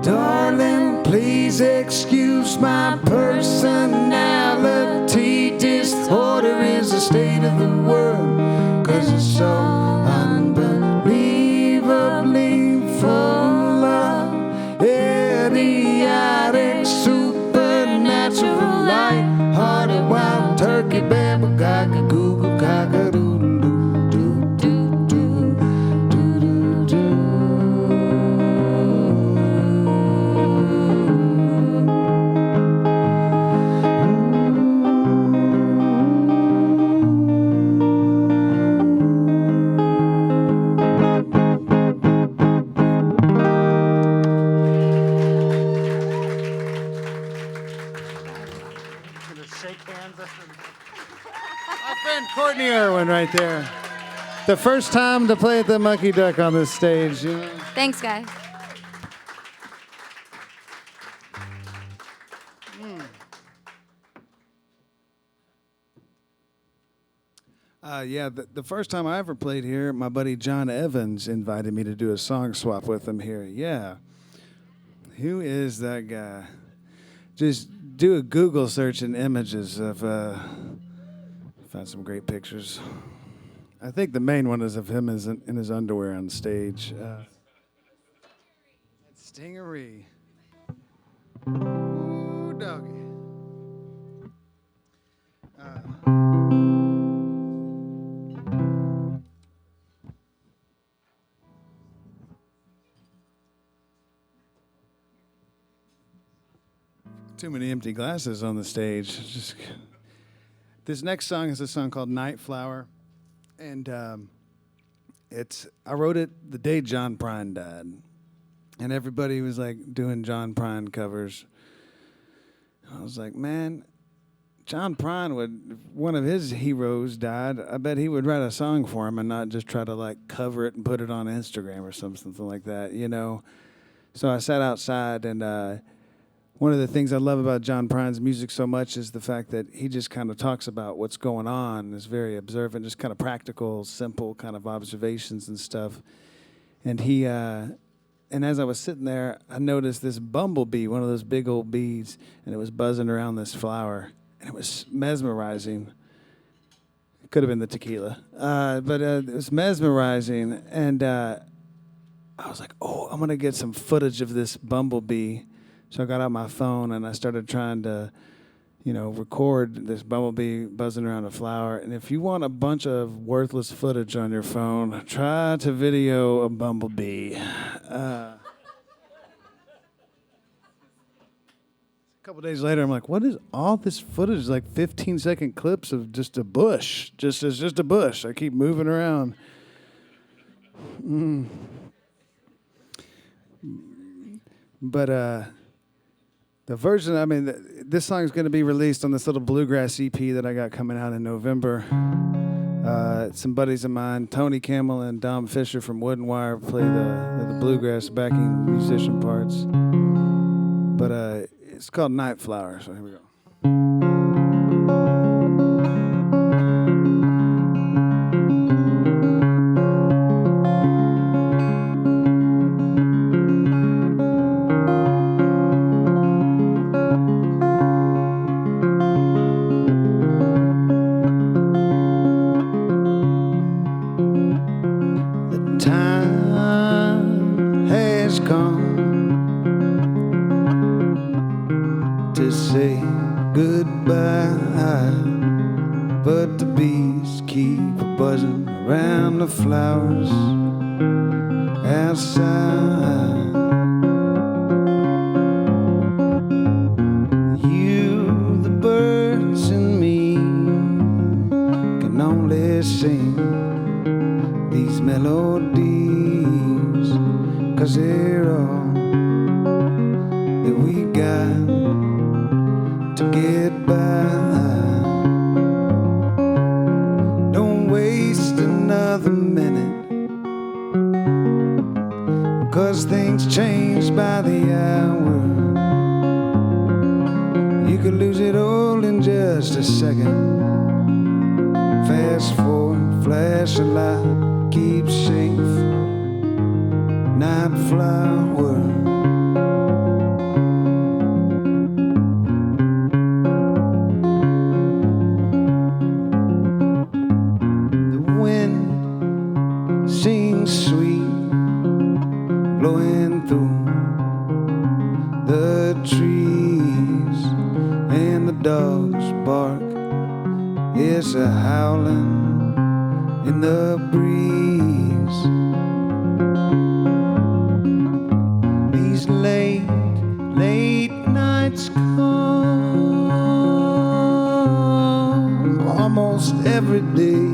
Darling, please excuse my personality. Disorder is the state of the world, 'cause it's so unbelievably full of idiotic, supernatural, light-hearted, wild turkey, babble, cocky, google, cock-a-doodle-doo, doo-doo-doo, doo-doo-doo. My friend Courtney Irwin right there. The first time to play at the Mucky Duck on this stage, you know? Thanks, guys. Yeah, the first time I ever played here, my buddy John Evans invited me to do a song swap with him here. Yeah. Who is that guy? Just do a Google search in images of, found some great pictures. I think the main one is of him in his underwear on stage. Stingery. Ooh, doggy. Too many empty glasses on the stage. This next song is a song called Night Flower, and I wrote it the day John Prine died, and everybody was like doing John Prine covers. I was like, man, John Prine would, if one of his heroes died, I bet he would write a song for him and not just try to like cover it and put it on Instagram or something like that, you know. So I sat outside, and one of the things I love about John Prine's music so much is the fact that he just kind of talks about what's going on, is very observant, just kind of practical, simple kind of observations and stuff. And he, and as I was sitting there, I noticed this bumblebee, one of those big old bees, and it was buzzing around this flower, and it was mesmerizing. It could have been the tequila, but it was mesmerizing, and I was like, oh, I'm gonna get some footage of this bumblebee. So I got out my phone and I started trying to, record this bumblebee buzzing around a flower. And if you want a bunch of worthless footage on your phone, try to video a bumblebee. A couple days later, I'm like, what is all this footage? Like 15-second clips of just a bush. It's just a bush. I keep moving around. But the version, this song is going to be released on this little bluegrass EP that I got coming out in November. Some buddies of mine, Tony Campbell and Dom Fisher from Wood and Wire, play the bluegrass backing musician parts. But it's called Night Flower, so here we go. But the bees keep buzzing around the flowers outside. You, the birds, and me can only sing these melodies, 'cause they're all that we got to get by. Another minute, 'cause things change by the hour. You could lose it all in just a second. Fast forward, flash a light, keep safe. Night flower. Blowing through the trees, and the dogs bark. It's a howling in the breeze. These late nights come almost every day,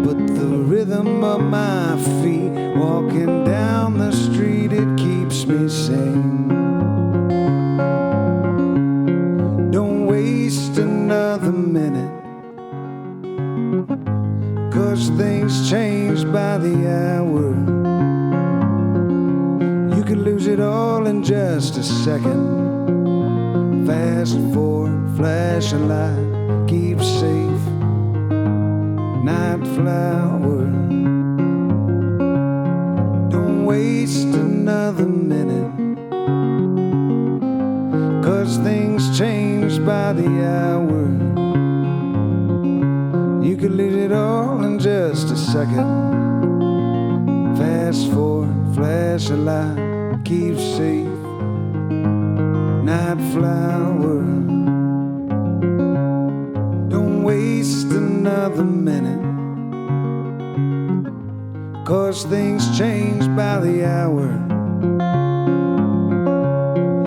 but the rhythm of my feet walking down the street, it keeps me sane. Don't waste another minute, 'cause things change by the hour. You could lose it all in just a second. Fast forward, flash a light, keep safe. Night flower. Waste another minute, 'cause things change by the hour. You could lose it all in just a second. Fast forward, flash a light, keep safe. Night flower. Don't waste another minute, 'cause things change by the hour.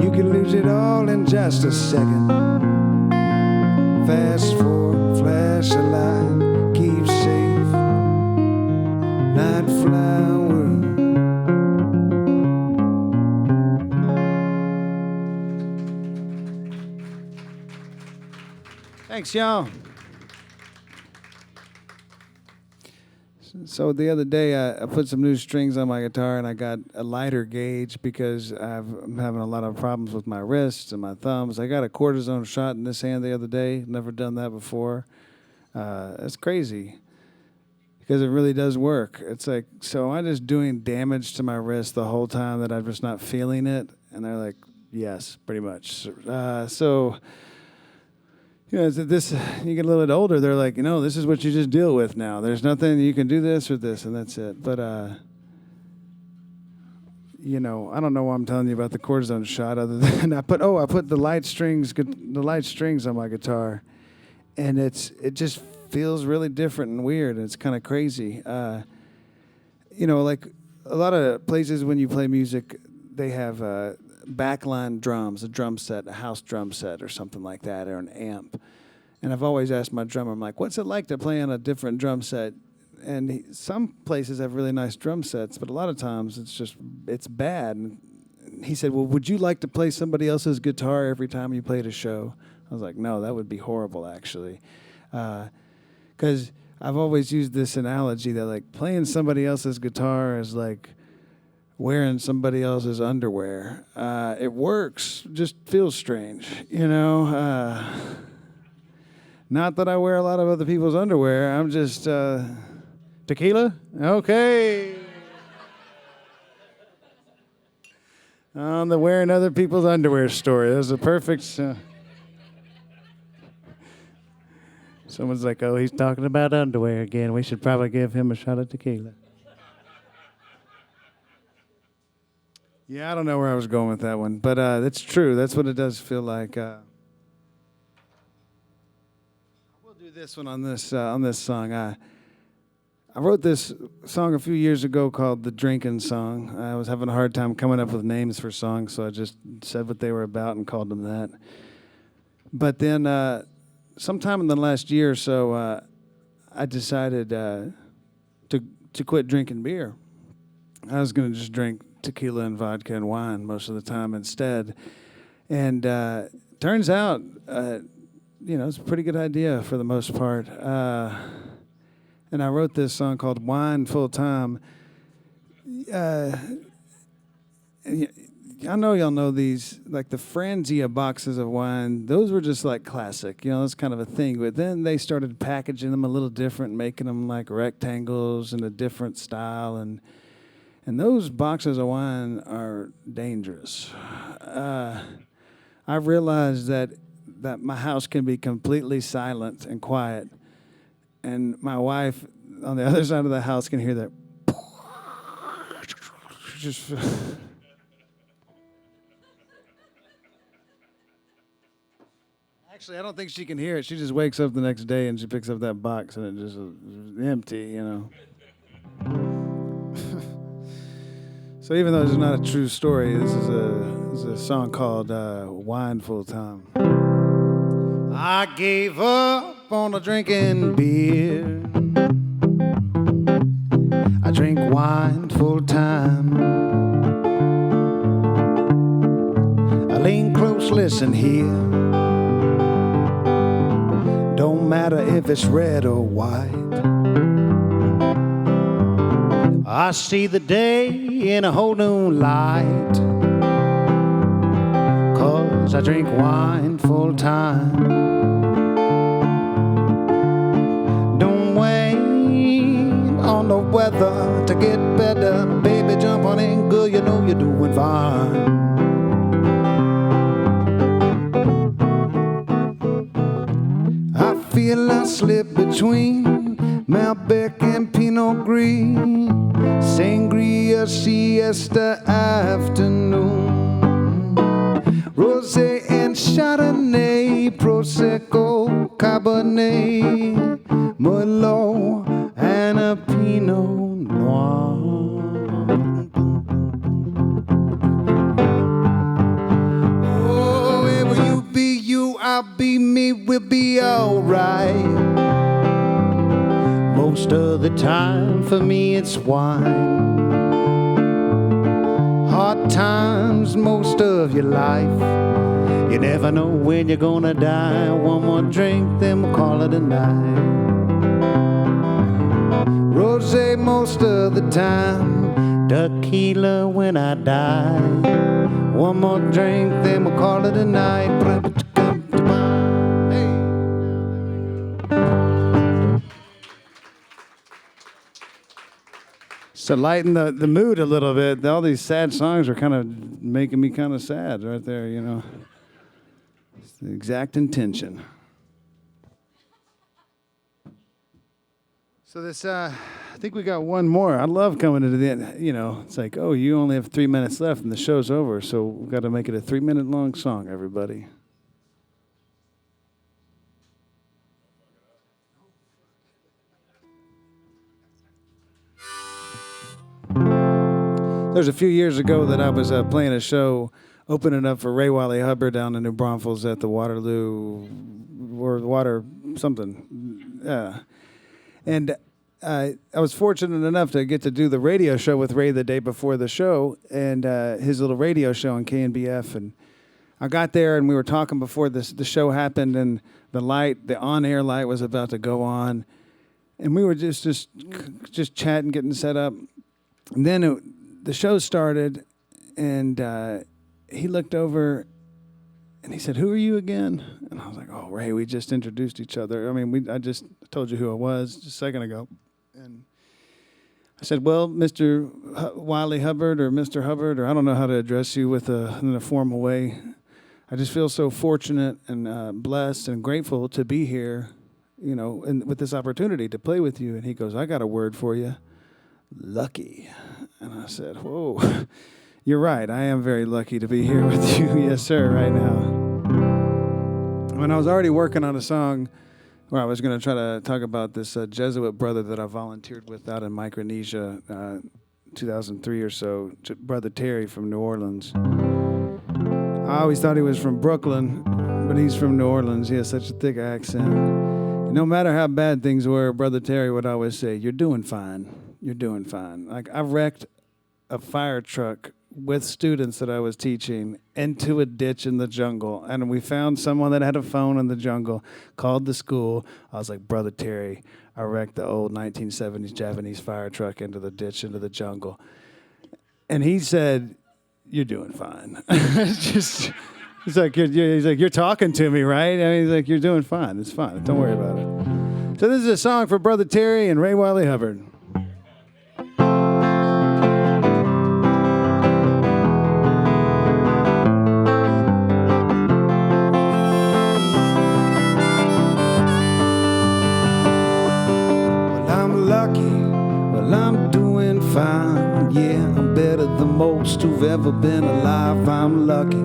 You can lose it all in just a second. Fast forward, flash a light, keep safe. Night flower. Thanks, y'all. So the other day, I put some new strings on my guitar, and I got a lighter gauge because I'm having a lot of problems with my wrists and my thumbs. I got a cortisone shot in this hand the other day. Never done that before. It's crazy because it really does work. It's like, so I'm just doing damage to my wrist the whole time that I'm just not feeling it. And they're like, yes, pretty much. So... You know, this, you get a little bit older, they're like, this is what you just deal with now. There's nothing, you can do this or this, and that's it. But, I don't know why I'm telling you about the cortisone shot other than I put the light strings on my guitar, and it just feels really different and weird, and it's kind of crazy. Like a lot of places when you play music, they have backline drums, a drum set, a house drum set or something like that, or an amp. And I've always asked my drummer, I'm like, what's it like to play on a different drum set? And some places have really nice drum sets, but a lot of times it's bad. And he said, well, would you like to play somebody else's guitar every time you played a show? I was like, no, that would be horrible, actually. Because I've always used this analogy that, like, playing somebody else's guitar is like wearing somebody else's underwear. It works, just feels strange, Not that I wear a lot of other people's underwear. I'm just, tequila? Okay. On the wearing other people's underwear story. That's a perfect... Someone's like, oh, he's talking about underwear again. We should probably give him a shot of tequila. Yeah, I don't know where I was going with that one, but that's true. That's what it does feel like. We'll do this one on this song. I wrote this song a few years ago called The Drinking Song. I was having a hard time coming up with names for songs, so I just said what they were about and called them that. But then sometime in the last year or so, I decided to quit drinking beer. I was going to just drink tequila and vodka and wine most of the time instead. And turns out, it's a pretty good idea for the most part. And I wrote this song called Wine Full Time. I know y'all know these, like the Franzia boxes of wine. Those were just like classic, that's kind of a thing. But then they started packaging them a little different, making them like rectangles in a different style. And those boxes of wine are dangerous. I realized that my house can be completely silent and quiet, and my wife on the other side of the house can hear that. Just. Actually, I don't think she can hear it. She just wakes up the next day and she picks up that box and it just is empty, So even though it's not a true story, this is a song called Wine Full Time. I gave up on the drinking beer. I drink wine full time. I lean close, listen here. Don't matter if it's red or white. I see the day in a whole new light, 'cause I drink wine full time. Don't wait on the weather to get better. Baby, jump on in, good, you know you're doing fine. I feel I slip between Malbec and Pinot Gris, Sangria, siesta afternoon, Rosé and Chardonnay, Prosecco, Cabernet, Merlot, and a Pinot Noir. Oh, wherever you be you, I'll be me, we'll be alright. Most of the time for me it's wine. Hot times most of your life. You never know when you're gonna die. One more drink, then we'll call it a night. Rosé most of the time, tequila when I die. One more drink, then we'll call it a night. So lighten the mood a little bit. All these sad songs are kind of making me kind of sad right there, you know. It's the exact intention. So this, I think we got one more. I love coming into the end. You know, it's like, oh, you only have 3 minutes left and the show's over. So we've got to make it a 3-minute long song, everybody. There's a few years ago that I was playing a show, opening up for Ray Wiley Hubbard down in New Braunfels at the Waterloo, or Water something. And I was fortunate enough to get to do the radio show with Ray the day before the show, and his little radio show on KNBF. And I got there, and we were talking before the show happened, and the on-air light was about to go on, and we were just chatting, getting set up. And then the show started, and he looked over, and he said, "Who are you again?" And I was like, "Oh, Ray, we just introduced each other. I mean, I just told you who I was just a second ago." And I said, "Well, Mr. Wiley Hubbard, or Mr. Hubbard, or I don't know how to address you in a formal way. I just feel so fortunate and blessed and grateful to be here, you know, and with this opportunity to play with you." And he goes, "I got a word for you. Lucky." And I said, "Whoa, you're right. I am very lucky to be here with you." Yes, sir, right now. When I was already working on a song where I was going to try to talk about this Jesuit brother that I volunteered with out in Micronesia, 2003 or so, Brother Terry from New Orleans. I always thought he was from Brooklyn, but he's from New Orleans. He has such a thick accent. And no matter how bad things were, Brother Terry would always say, "You're doing fine. You're doing fine." Like, I wrecked a fire truck with students that I was teaching into a ditch in the jungle. And we found someone that had a phone in the jungle, called the school. I was like, "Brother Terry, I wrecked the old 1970s Japanese fire truck into the ditch, into the jungle." And he said, "You're doing fine." He's like, "You're talking to me, right?" And he's like, "You're doing fine. It's fine. Don't worry about it." So this is a song for Brother Terry and Ray Wiley Hubbard. I'm doing fine, yeah, I'm better than most who've ever been alive. I'm lucky,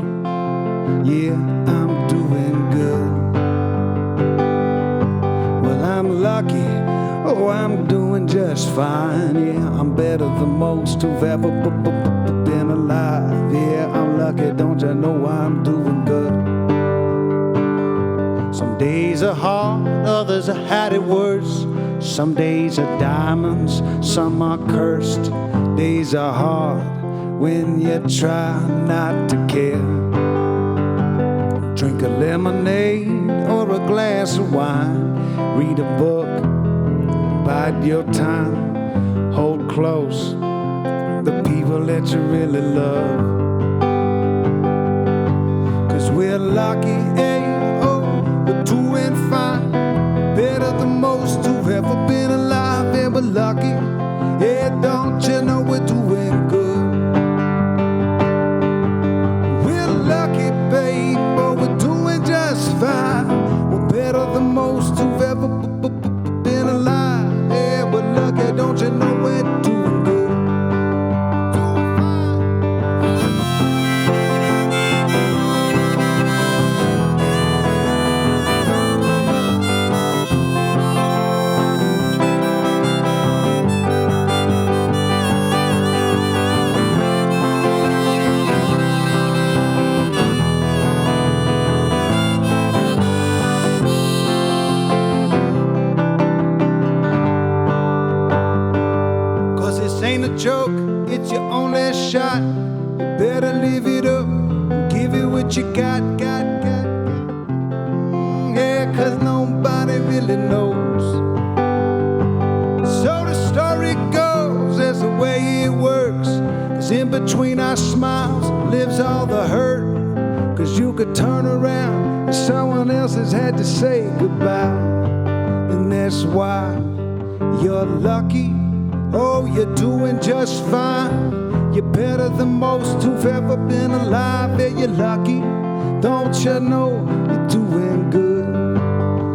yeah, I'm doing good. Well, I'm lucky, oh, I'm doing just fine, yeah, I'm better than most who've ever been alive. Yeah, I'm lucky, don't you know I'm doing good. Some days are hard, others have had it worse. Some days are diamonds, some are cursed. Days are hard when you try not to care. Drink a lemonade or a glass of wine. Read a book, bide your time. Hold close the people that you really love. 'Cause we're lucky, hey, oh, we're doing fine. Better than most who've ever been alive. Yeah, we're lucky. Yeah, don't you know we're doing good? We're lucky, babe, but we're doing just fine. We're better than most who've ever been alive. Yeah, we're lucky, don't you know we're doing good? Joke, it's your only shot. You better live it up, give it what you got. Yeah, 'cause nobody really knows. So the story goes, there's a way it works. 'Cause in between our smiles lives all the hurt. 'Cause you could turn around and someone else has had to say goodbye. And that's why you're lucky. Oh, you're doing just fine. You're better than most who've ever been alive. Yeah, you're lucky. Don't you know you're doing good?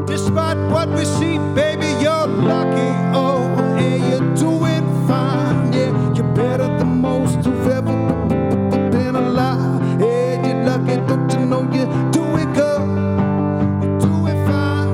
Despite what we see, baby, you're lucky. Oh, yeah, you're doing fine. Yeah, you're better than most who've ever been alive. Yeah, you're lucky. Don't you know you're doing good? You're doing fine.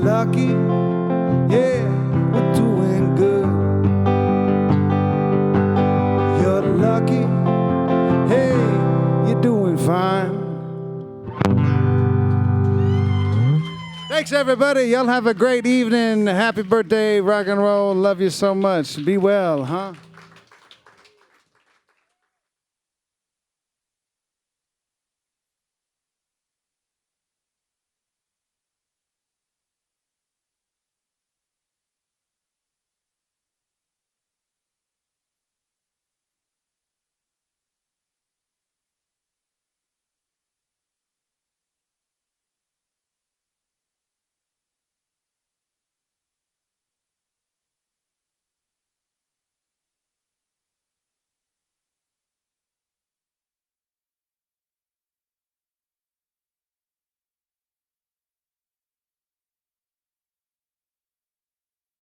Lucky, yeah, we're doing good. You're lucky, hey, you're doing fine. Thanks, everybody. Y'all have a great evening. Happy birthday, rock and roll. Love you so much. Be well, huh?